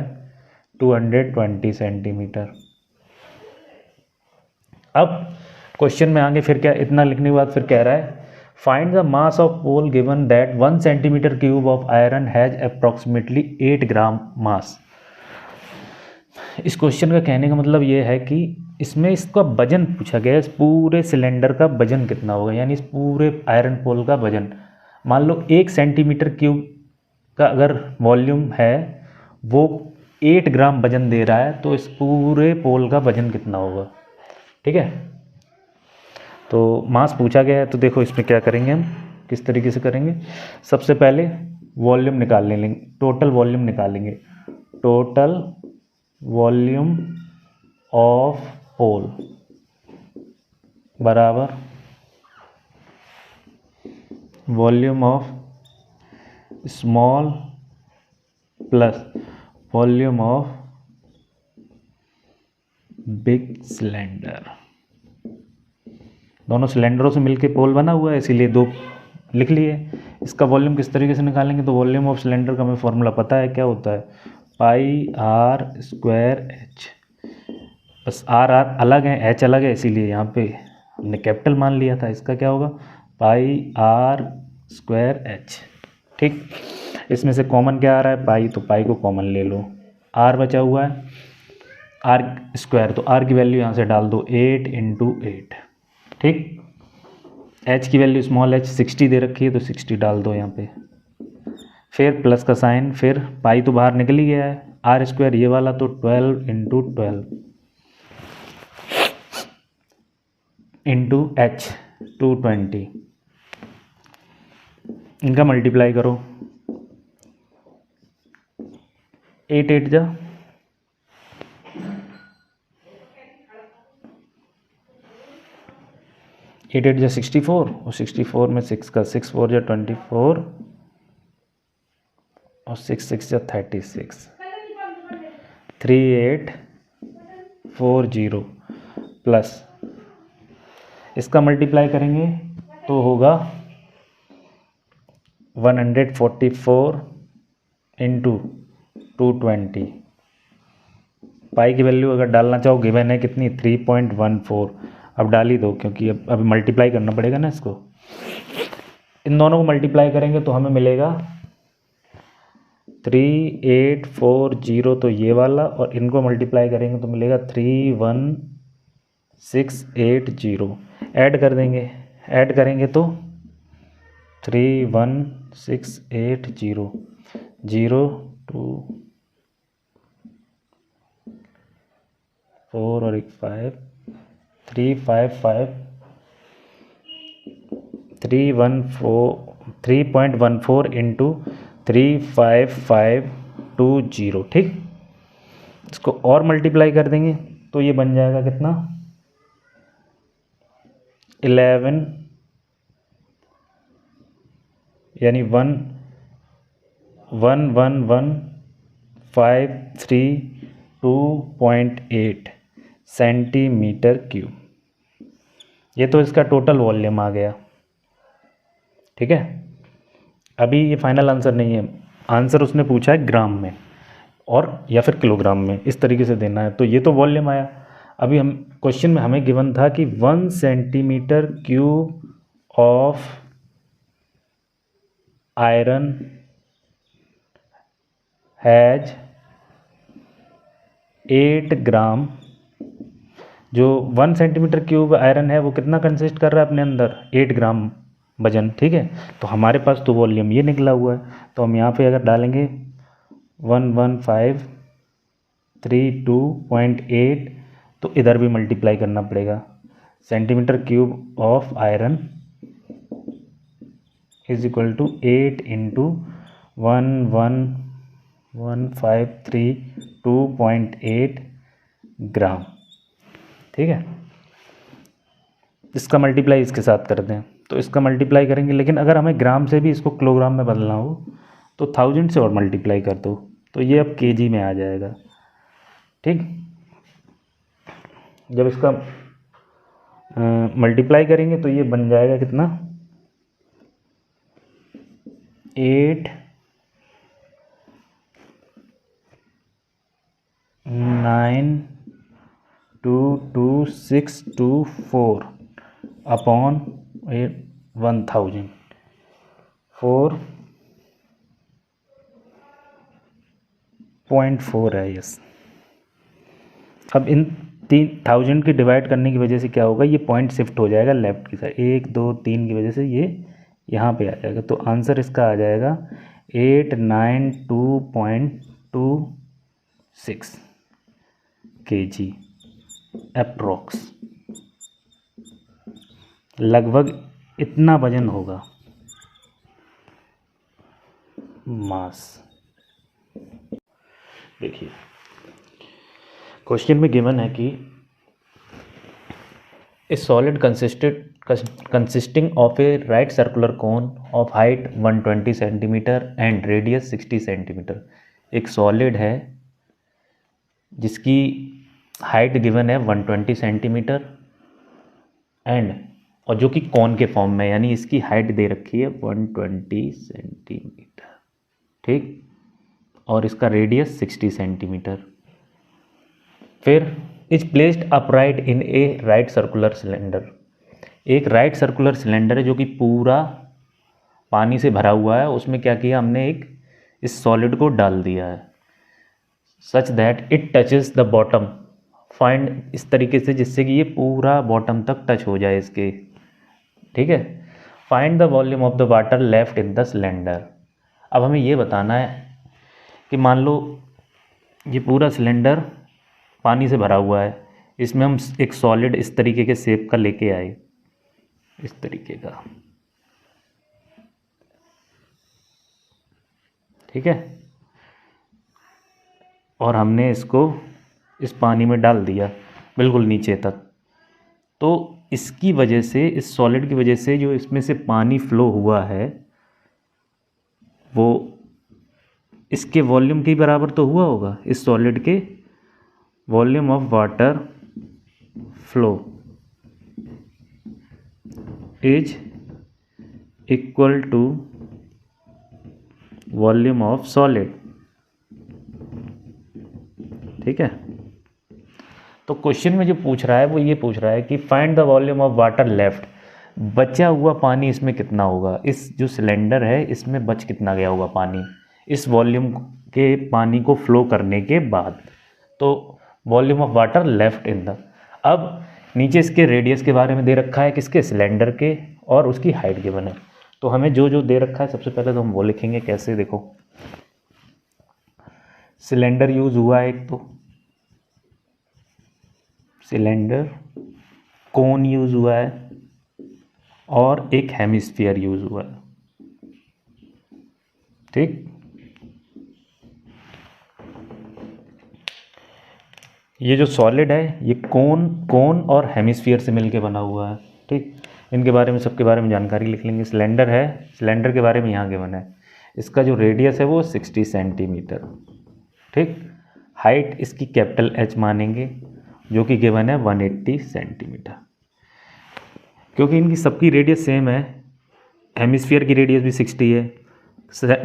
220 सेंटीमीटर। अब क्वेश्चन में आगे फिर क्या, इतना लिखने के बाद फिर कह रहा है find the mass of pole given that 1 centimetre cube of iron has approximately 8 gram mass. इस क्वेश्चन का कहने का मतलब ये है कि इसमें इसका वजन पूछा गया है, इस पूरे सिलेंडर का वजन कितना होगा, यानी इस पूरे आयरन पोल का वजन। मान लो 1 सेंटीमीटर क्यूब का अगर वॉल्यूम है, वो 8 ग्राम वजन दे रहा है, तो इस पूरे पोल का वजन कितना होगा। ठीक है, तो मास पूछा गया है, तो देखो इसमें क्या करेंगे हम, किस तरीके से करेंगे। सबसे पहले वॉल्यूम निकाल लेंगे, टोटल वॉल्यूम निकालेंगे, टोटल वॉल्यूम ऑफ पोल बराबर volume of small plus volume of big cylinder. दोनों सिलेंडरों से मिलके पोल बना हुआ है, इसीलिए दो लिख लिए। इसका वॉल्यूम किस तरीके से निकालेंगे, तो वॉल्यूम ऑफ सिलेंडर का हमें फॉर्मूला पता है, क्या होता है, पाई आर स्क्वायर एच। बस आर अलग है, एच अलग है, इसीलिए यहाँ पे हमने कैपिटल मान लिया था। इसका क्या होगा, पाई आर स्क्वायर एच। ठीक, इसमें से कॉमन क्या आ रहा है, पाई, तो पाई को कॉमन ले लो। आर बचा हुआ है आर स्क्वायर, तो आर की वैल्यू यहाँ से डाल दो 8 × 8। ठीक, एच की वैल्यू स्मॉल एच 60 दे रखी है, तो 60 डाल दो यहाँ पे। फिर प्लस का साइन, फिर पाई तो बाहर निकल ही गया है, आर स्क्वायर ये वाला, तो 12 × 12 इंटू एच 220, इनका मल्टीप्लाई करो, 8 8 जा 8 8 जा 64 और 64 में 6 का 6 4 जा 24 और 6 6 जा 36 3840 प्लस इसका मल्टीप्लाई करेंगे तो होगा 144 इंटू 220। पाई की वैल्यू अगर डालना चाहो गिवन है कितनी 3.14। अब डाल ही दो क्योंकि अब अभी मल्टीप्लाई करना पड़ेगा ना इसको। इन दोनों को मल्टीप्लाई करेंगे तो हमें मिलेगा 3840 तो ये वाला, और इनको मल्टीप्लाई करेंगे तो मिलेगा 31680। ऐड कर देंगे, ऐड करेंगे तो 31680 0 2 4 और एक 5 355 3.14 इंटू 35520। ठीक, इसको और मल्टीप्लाई कर देंगे तो ये बन जाएगा कितना 11 यानी 11153.2.8 सेंटीमीटर क्यूब। ये तो इसका टोटल वॉल्यूम आ गया। ठीक है, अभी ये फाइनल आंसर नहीं है, आंसर उसने पूछा है ग्राम में और या फिर किलोग्राम में, इस तरीके से देना है। तो ये तो वॉल्यूम आया। अभी हम क्वेश्चन में हमें गिवन था कि 1 centimetre cube of iron has 8 ग्राम। जो 1 सेंटीमीटर क्यूब आयरन है वो कितना कंसिस्ट कर रहा है अपने अंदर 8 ग्राम वजन। ठीक है, तो हमारे पास तो वॉल्यूम ये निकला हुआ है, तो हम यहाँ पे अगर डालेंगे 11532.8 तो इधर भी मल्टीप्लाई करना पड़ेगा। Centimetre cube of iron is equal to 8 into 11532.8 gram. ठीक है, इसका मल्टीप्लाई इसके साथ कर दें तो इसका मल्टीप्लाई करेंगे, लेकिन अगर हमें ग्राम से भी इसको किलोग्राम में बदलना हो तो 1000 से और मल्टीप्लाई कर दो तो ये अब केजी में आ जाएगा। ठीक, जब इसका मल्टीप्लाई करेंगे तो ये बन जाएगा कितना 8922624 अपॉन 1000 4.4 है। यस, अब इन 3000 की डिवाइड करने की वजह से क्या होगा, ये पॉइंट शिफ्ट हो जाएगा लेफ्ट की साइड, 1 2 3 की वजह से ये यहाँ पे आ जाएगा। तो आंसर इसका आ जाएगा 892.26 kg अप्रोक्स। लगभग इतना वजन होगा मास। देखिए क्वेश्चन में गिवन है कि ए solid consisting of a right circular cone of height 120 centimetre and radius 60 centimetre. एक सॉलिड है जिसकी हाइट गिवन है 120 सेंटीमीटर एंड और जो कि कॉन के फॉर्म में, यानी इसकी हाइट दे रखी है 120 सेंटीमीटर। ठीक, और इसका रेडियस 60 सेंटीमीटर। फिर is placed upright in A right circular cylinder. एक राइट सर्कुलर सिलेंडर है जो कि पूरा पानी से भरा हुआ है, उसमें क्या किया हमने, एक इस सॉलिड को डाल दिया है such that it touches the bottom. Find, इस तरीके से जिससे कि ये पूरा बॉटम तक टच हो जाए इसके। ठीक है, find the volume of the water left in the cylinder. अब हमें ये बताना है कि मान लो ये पूरा सिलेंडर पानी से भरा हुआ है, इसमें हम एक सॉलिड इस तरीके के शेप का लेके आए, इस तरीके का। ठीक है, और हमने इसको इस पानी में डाल दिया बिल्कुल नीचे तक। तो इसकी वजह से, इस सॉलिड की वजह से जो इसमें से पानी फ्लो हुआ है वो इसके वॉल्यूम के बराबर तो हुआ होगा। इस सॉलिड के volume of water flow is equal to volume of solid. ठीक है, तो क्वेश्चन में जो पूछ रहा है वो ये पूछ रहा है कि find the volume of water left, बचा हुआ पानी इसमें कितना होगा। इस जो सिलेंडर है इसमें बच कितना गया होगा पानी इस वॉल्यूम के पानी को फ्लो करने के बाद। तो volume of water left in the, अब नीचे इसके रेडियस के बारे में दे रखा है, किसके, सिलेंडर के, और उसकी हाइट गिवन है। तो हमें जो जो दे रखा है सबसे पहले तो हम वो लिखेंगे। कैसे, देखो सिलेंडर यूज हुआ है एक, तो सिलेंडर, कोन यूज हुआ है और एक हेमिस्फीयर यूज हुआ है। ठीक, ये जो सॉलिड है ये कोन और हेमिस्फीयर से मिलके बना हुआ है। ठीक, इनके बारे में, सबके बारे में जानकारी लिख लेंगे। सिलेंडर है, सिलेंडर के बारे में यहाँ गिवन है, इसका जो रेडियस है वो 60 सेंटीमीटर। ठीक, हाइट इसकी कैपिटल एच मानेंगे जो कि गिवन है 180 सेंटीमीटर। क्योंकि इनकी सबकी रेडियस सेम है, हेमिस्फीयर की रेडियस भी 60 है,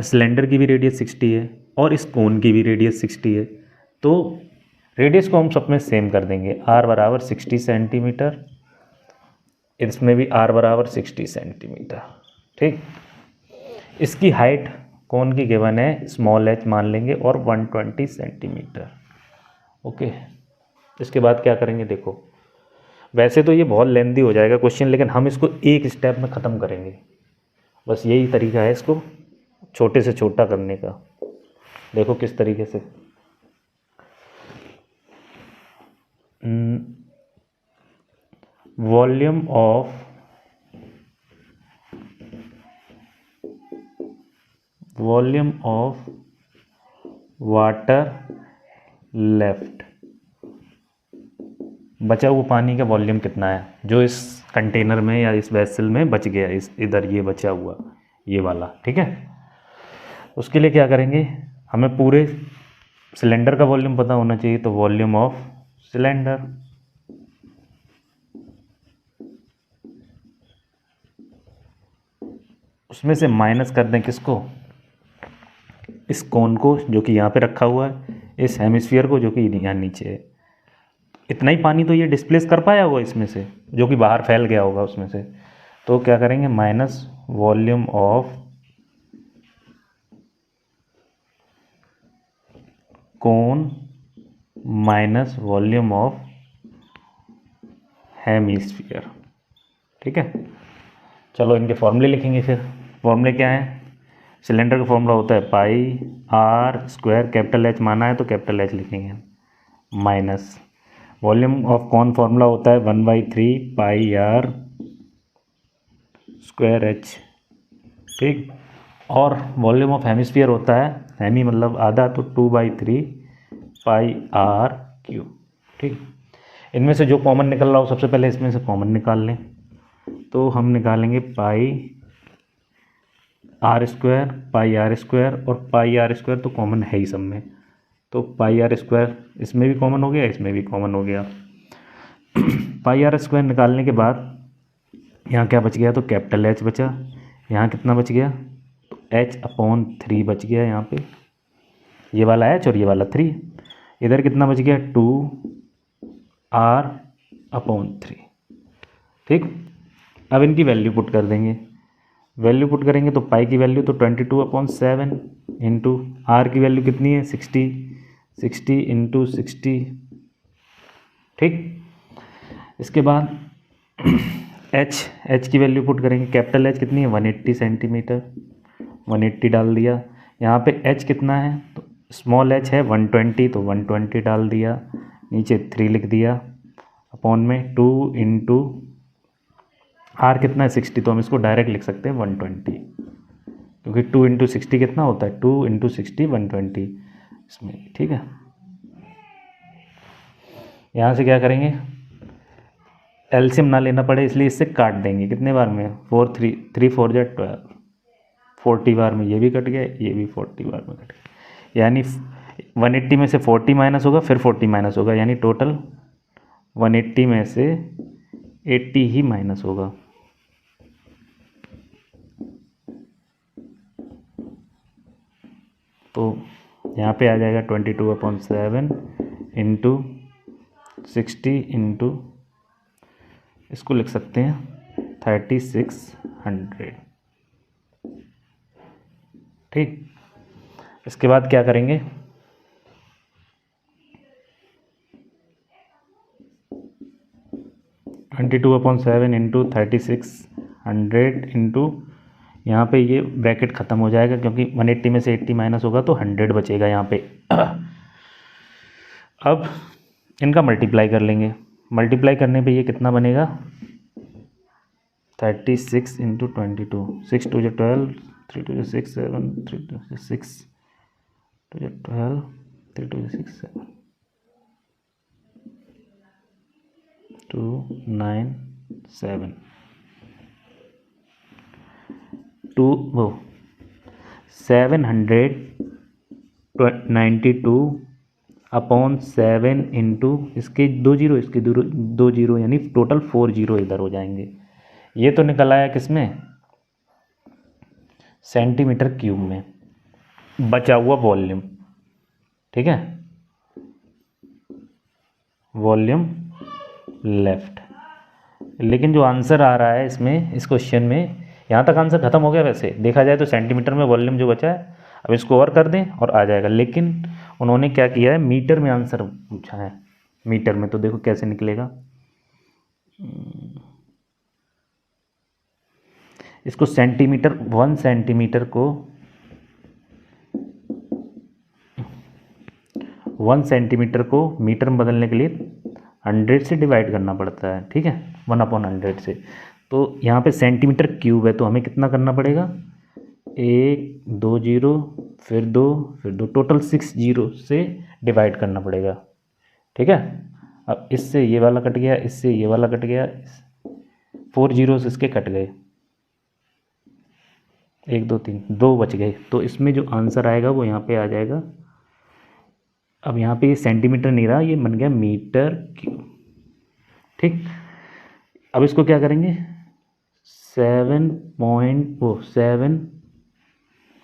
सिलेंडर की भी रेडियस 60 है और इस कोन की भी रेडियस 60 है, तो रेडियस को हम सब में सेम कर देंगे। r बराबर 60 सेंटीमीटर, इसमें भी r बराबर 60 सेंटीमीटर। ठीक, इसकी हाइट कोन की गिवन है, स्मॉल h मान लेंगे और 120 सेंटीमीटर। ओके, इसके बाद क्या करेंगे, देखो वैसे तो ये बहुत लेंदी हो जाएगा क्वेश्चन, लेकिन हम इसको एक स्टेप में ख़त्म करेंगे। बस यही तरीका है इसको छोटे से छोटा करने का। देखो किस तरीके से, वॉल्यूम ऑफ वाटर लेफ्ट, बचा हुआ पानी का वॉल्यूम कितना है जो इस कंटेनर में या इस वेसल में बच गया, इस इधर ये बचा हुआ ये वाला। ठीक है, उसके लिए क्या करेंगे, हमें पूरे सिलेंडर का वॉल्यूम पता होना चाहिए, तो वॉल्यूम ऑफ सिलेंडर, उसमें से माइनस कर दें किसको, इस कोन को जो कि यहाँ पे रखा हुआ है, इस हेमिस्फीयर को जो कि यहाँ नीचे है। इतना ही पानी तो ये डिस्प्लेस कर पाया होगा इसमें से, जो कि बाहर फैल गया होगा उसमें से। तो क्या करेंगे, minus volume of cone minus volume of hemisphere. ठीक है, चलो इनके फॉर्मूले लिखेंगे फिर। फॉर्मूले क्या है, सिलेंडर का फॉर्मूला होता है पाई आर स्क्वायर, कैपिटल एच माना है तो कैपिटल एच लिखेंगे, माइनस वॉल्यूम ऑफ कौन फॉर्मूला होता है 1/3 पाई आर स्क्वायर एच। ठीक, और वॉल्यूम ऑफ हेमिस्फीयर होता है, हेमी मतलब आधा, तो 2/3 पाई आर क्यू। ठीक, इनमें से जो कॉमन निकल रहा हो सबसे पहले इसमें से कॉमन निकाल लें। तो हम निकालेंगे पाई आर स्क्वायर और पाई आर स्क्वायर तो कॉमन है ही सब में, तो पाई आर स्क्वायर इसमें भी कॉमन हो गया, इसमें भी कॉमन हो गया। पाई आर स्क्वायर निकालने के बाद यहाँ क्या बच गया, तो कैपिटल एच बचा। यहाँ कितना बच गया, तो h/3 बच गया, यहाँ पे ये वाला h और ये वाला 3। इधर कितना बच गया, 2r/3। ठीक, अब इनकी वैल्यू पुट कर देंगे। वैल्यू पुट करेंगे तो पाई की वैल्यू तो 22/7 इंटू आर की वैल्यू कितनी है 60 इंटू 60। ठीक, इसके बाद एच की वैल्यू पुट करेंगे, कैपिटल एच कितनी है 180 सेंटीमीटर, 180 डाल दिया। यहाँ पे एच कितना है, तो स्मॉल एच है 120, तो 120 डाल दिया, नीचे 3 लिख दिया, अपॉन में 2 इंटू आर कितना है 60, तो हम इसको डायरेक्ट लिख सकते हैं 120, क्योंकि 2 इंटू 60 कितना होता है, 2 इंटू 60 120 इसमें। ठीक है, यहाँ से क्या करेंगे, एलसीएम ना लेना पड़े इसलिए इससे काट देंगे। कितने बार में? 4 3 3 4 जा 12, 40 बार में ये भी कट गया, ये भी 40 बार में कट गया। यानी 180 में से 40 माइनस होगा, फिर 40 माइनस होगा, यानी टोटल 180 में से 80 ही माइनस होगा। तो यहाँ पे आ जाएगा 22/7 इंटू 60 इंटू, इसको लिख सकते हैं 3600। ठीक, इसके बाद क्या करेंगे? ट्वेंटी 2/7 इंटू 3600 इंटू, यहाँ पे ये ब्रैकेट ख़त्म हो जाएगा क्योंकि 180 में से 80 माइनस होगा तो 100 बचेगा यहाँ पे। अब इनका मल्टीप्लाई कर लेंगे। मल्टीप्लाई करने पे ये कितना बनेगा? 36 इंटू 22, 6 2 12, 3 2 6 7, 3 2 6 2 12, 3 2 6 7, 2 9 7, 792/7 इंटू, इसके 2 जीरो, इसके 2 जीरो, यानी टोटल 4 जीरो इधर हो जाएंगे। ये तो निकल आया किस में? सेंटीमीटर क्यूब में। बचा हुआ वॉल्यूम, ठीक है, वॉल्यूम लेफ्ट। लेकिन जो आंसर आ रहा है इसमें, इस क्वेश्चन में, यहाँ तक आंसर खत्म हो गया। वैसे देखा जाए तो सेंटीमीटर में वॉल्यूम जो बचा है, अब इसको और कर दें और आ जाएगा। लेकिन उन्होंने क्या किया है, मीटर में आंसर पूछा है। मीटर में तो देखो कैसे निकलेगा, इसको सेंटीमीटर, 1 सेंटीमीटर को 1 सेंटीमीटर को मीटर में बदलने के लिए 100 से डिवाइड करना पड़ता है। ठीक है, 1/100 से। तो यहाँ पे सेंटीमीटर क्यूब है तो हमें कितना करना पड़ेगा? 1 2 जीरो, फिर 2, फिर 2, टोटल 6 जीरो से डिवाइड करना पड़ेगा। ठीक है, अब इससे ये वाला कट गया, इससे ये वाला कट गया, 4 जीरो से इसके कट गए, 1 2 3, 2 बच गए। तो इसमें जो आंसर आएगा वो यहाँ पे आ जाएगा। अब यहाँ पे ये सेंटीमीटर नहीं रहा, ये बन गया मीटर क्यूब। ठीक, अब इसको क्या करेंगे? 7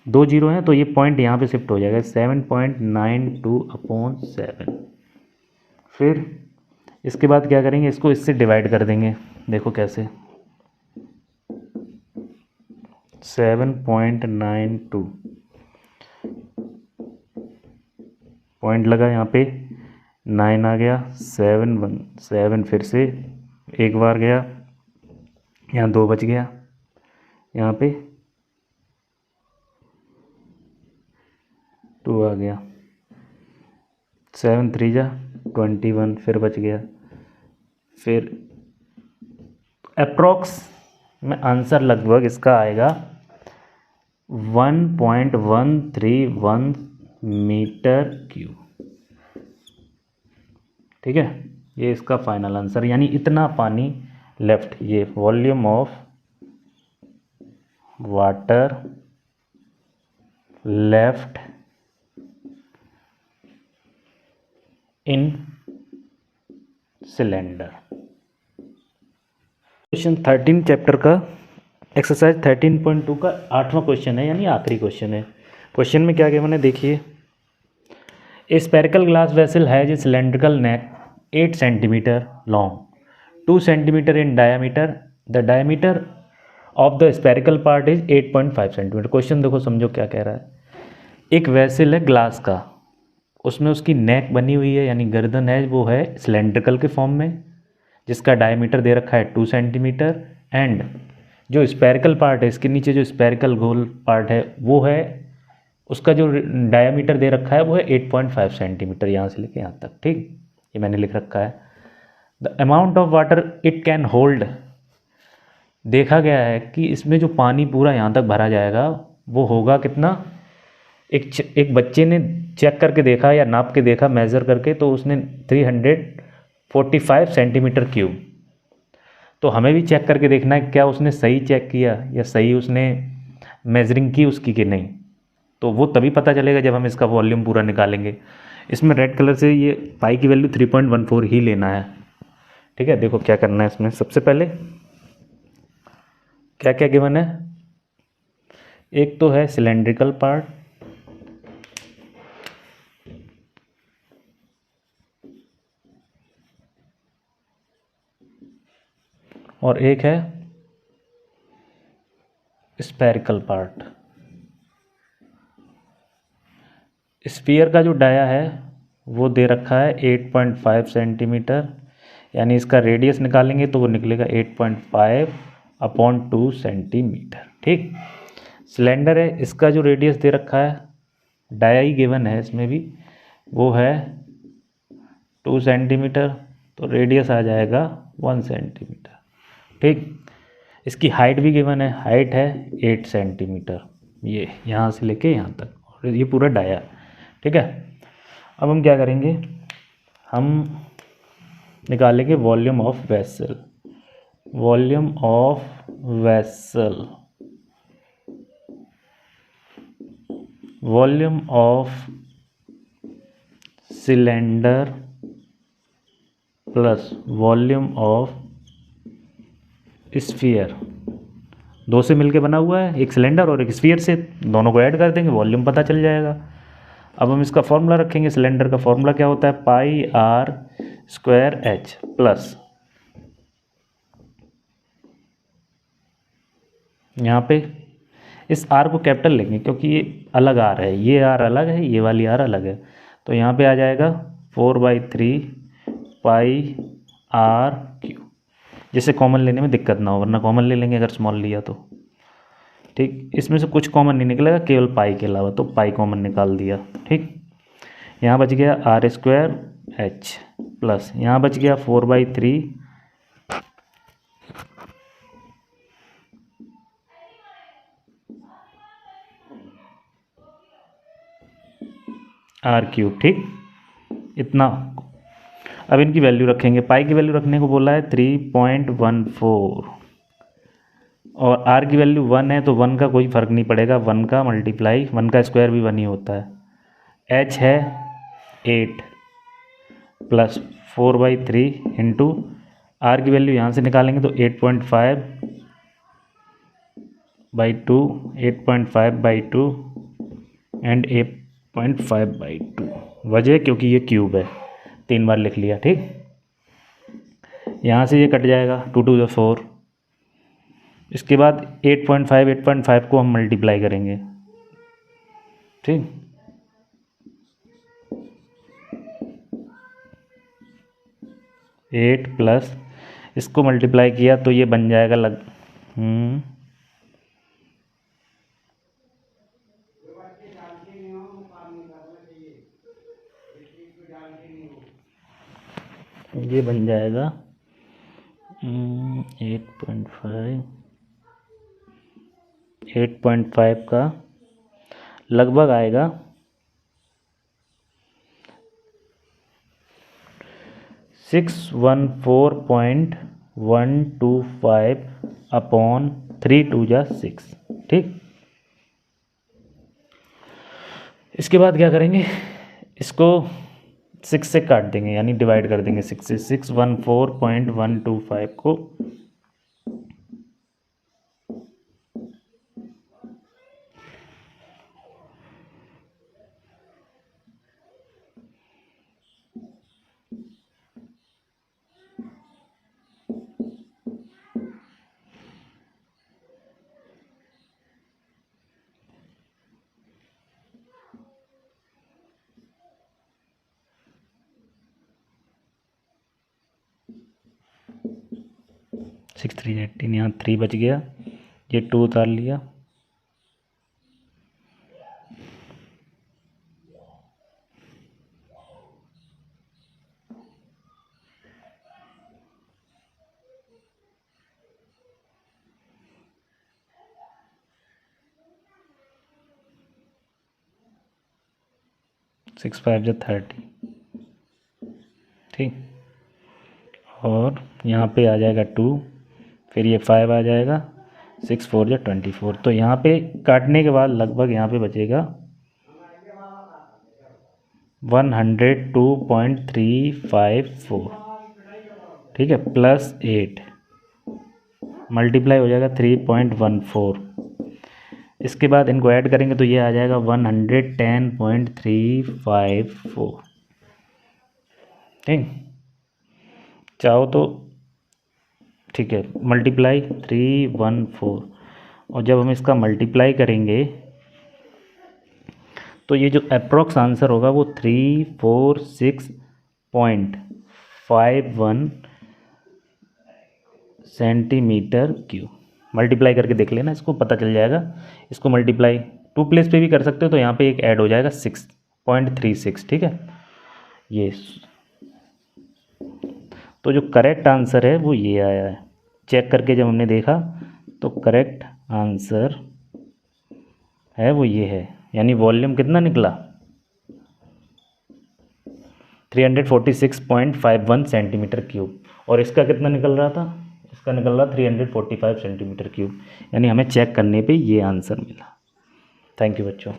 2 जीरो है तो ये पॉइंट यहाँ पे शिफ्ट हो जाएगा, 7.92/7। फिर इसके बाद क्या करेंगे? इसको इससे डिवाइड कर देंगे। देखो कैसे, 7.92, पॉइंट लगा यहाँ पे, 9 आ गया, 7 1 7, फिर से एक बार गया, यहाँ 2 बच गया, यहाँ पे 2 आ गया, 7 3 जा 21, फिर बच गया। फिर अप्रॉक्स में आंसर लगभग इसका आएगा 1.131 मीटर क्यूब। ठीक है, ये इसका फाइनल आंसर, यानी इतना पानी लेफ्ट, ये volume of water left in cylinder. Question 13 chapter का एक्सरसाइज 13.2 का 8वां क्वेश्चन है, यानी आखिरी क्वेश्चन है। क्वेश्चन में क्या मैंने देखिए, a spherical glass vessel has a cylindrical neck 8 centimetre long, 2 centimetre in diameter, the diameter of the spherical part is 8.5 centimetre. Question देखो, समझो क्या कह रहा है। एक वेसल है ग्लास का, उसमें उसकी नेक बनी हुई है, यानी गर्दन है, वो है सिलेंड्रिकल के फॉर्म में, जिसका डायमीटर दे रखा है 2 सेंटीमीटर, एंड जो स्पेरिकल पार्ट है, इसके नीचे जो स्पेरिकल गोल पार्ट है वो है, उसका जो डायमीटर दे रखा है वो है 8.5 सेंटीमीटर, यहाँ से लेके यहाँ तक। ठीक, ये मैंने लिख रखा है। The amount of water it can hold, देखा गया है कि इसमें जो पानी पूरा यहाँ तक भरा जाएगा वो होगा कितना। एक बच्चे ने चेक करके देखा या नाप के देखा, मेज़र करके, तो उसने 345 सेंटीमीटर क्यूब। तो हमें भी चेक करके देखना है क्या उसने सही चेक किया या सही उसने मेजरिंग की उसकी कि नहीं। तो वो तभी पता चलेगा जब हम इसका वॉल्यूम पूरा निकालेंगे। इसमें रेड कलर से ये पाई की वैल्यू 3.14 ही लेना है। ठीक है, देखो क्या करना है इसमें। सबसे पहले क्या क्या गिवन है, एक तो है सिलेंड्रिकल पार्ट, और एक है स्फेरिकल पार्ट। स्फीयर का जो डाया है वो दे रखा है 8.5 सेंटीमीटर, यानी इसका रेडियस निकालेंगे तो वो निकलेगा 8.5 अपॉन 2 सेंटीमीटर। ठीक, सिलेंडर है, इसका जो रेडियस दे रखा है, डाया ही गिवन है इसमें भी, वो है 2 सेंटीमीटर, तो रेडियस आ जाएगा 1 सेंटीमीटर। ठीक, इसकी हाइट भी गिवन है, हाइट है 8 सेंटीमीटर, ये यहाँ से लेके यहाँ तक, और ये पूरा डाया। ठीक है, अब हम क्या करेंगे, हम निकालेंगे volume of vessel. Volume of vessel, volume of cylinder plus volume of sphere, दो से मिलके बना हुआ है, एक सिलेंडर और एक स्फीयर से, दोनों को ऐड कर देंगे, वॉल्यूम पता चल जाएगा। अब हम इसका फॉर्मूला रखेंगे। सिलेंडर का फॉर्मूला क्या होता है, पाई आर स्क्वायर एच प्लस, यहाँ पे इस आर को कैपिटल लेंगे क्योंकि ये अलग आर है, ये आर अलग है, ये वाली आर अलग है, तो यहाँ पे आ जाएगा 4/3 पाई आर क्यू, जिससे कॉमन लेने में दिक्कत ना हो, वरना कॉमन ले लेंगे अगर स्मॉल लिया तो। ठीक, इसमें से कुछ कॉमन नहीं निकलेगा केवल पाई के अलावा, तो पाई कॉमन निकाल दिया। ठीक, यहाँ बच गया आर स्क्वायर एच प्लस, यहाँ बच गया 4/3 आर क्यूब। ठीक, इतना। अब इनकी वैल्यू रखेंगे, पाई की वैल्यू रखने को बोला है 3.14, और आर की वैल्यू 1 है, तो 1 का कोई फर्क नहीं पड़ेगा, 1 का मल्टीप्लाई 1 का स्क्वायर भी 1 ही होता है। एच है 8 प्लस 4/3 इंटू आर की वैल्यू यहाँ से निकालेंगे तो 8.5/2, 8.5/2 एंड 8.5/2। वजह क्योंकि ये क्यूब है, 3 बार लिख लिया। ठीक, यहाँ से ये कट जाएगा, 2 2 जो 4, इसके बाद 8.5 को हम मल्टीप्लाई करेंगे। ठीक, एट प्लस इसको मल्टीप्लाई किया तो ये बन जाएगा ये बन जाएगा 8.5 का लगभग आएगा 614.125 अपॉन 3 2 जा 6। ठीक, इसके बाद क्या करेंगे, इसको 6 से काट देंगे, यानी डिवाइड कर देंगे 6 से। 614.125 को 6 3 18, यहाँ 3 बच गया, ये 2 उतार लिया, सिक्स 5 जा 30। ठीक, और यहाँ पे आ जाएगा 2, फिर ये 5 आ जाएगा, 6 4 या 24। तो यहाँ पे काटने के बाद लगभग यहाँ पे बचेगा 102.354, ठीक है, प्लस 8 मल्टीप्लाई हो जाएगा 3.14। इसके बाद इनको ऐड करेंगे तो ये आ जाएगा 110.354, ठीक। चाहो तो ठीक है, मल्टीप्लाई 314, और जब हम इसका मल्टीप्लाई करेंगे तो ये जो अप्रॉक्स आंसर होगा वो 346.51 सेंटीमीटर क्यूब। मल्टीप्लाई करके देख लेना, इसको पता चल जाएगा। इसको मल्टीप्लाई 2 प्लेस पे भी कर सकते हो, तो यहाँ पे एक ऐड हो जाएगा 6.36, ठीक है। ये तो जो करेक्ट आंसर है वो ये आया है। चेक करके जब हमने देखा तो करेक्ट आंसर है वो ये है, यानी वॉल्यूम कितना निकला 346.51 सेंटीमीटर क्यूब। और इसका कितना निकल रहा था, इसका निकल रहा 345 सेंटीमीटर क्यूब, यानी हमें चेक करने पे ये आंसर मिला। थैंक यू बच्चों।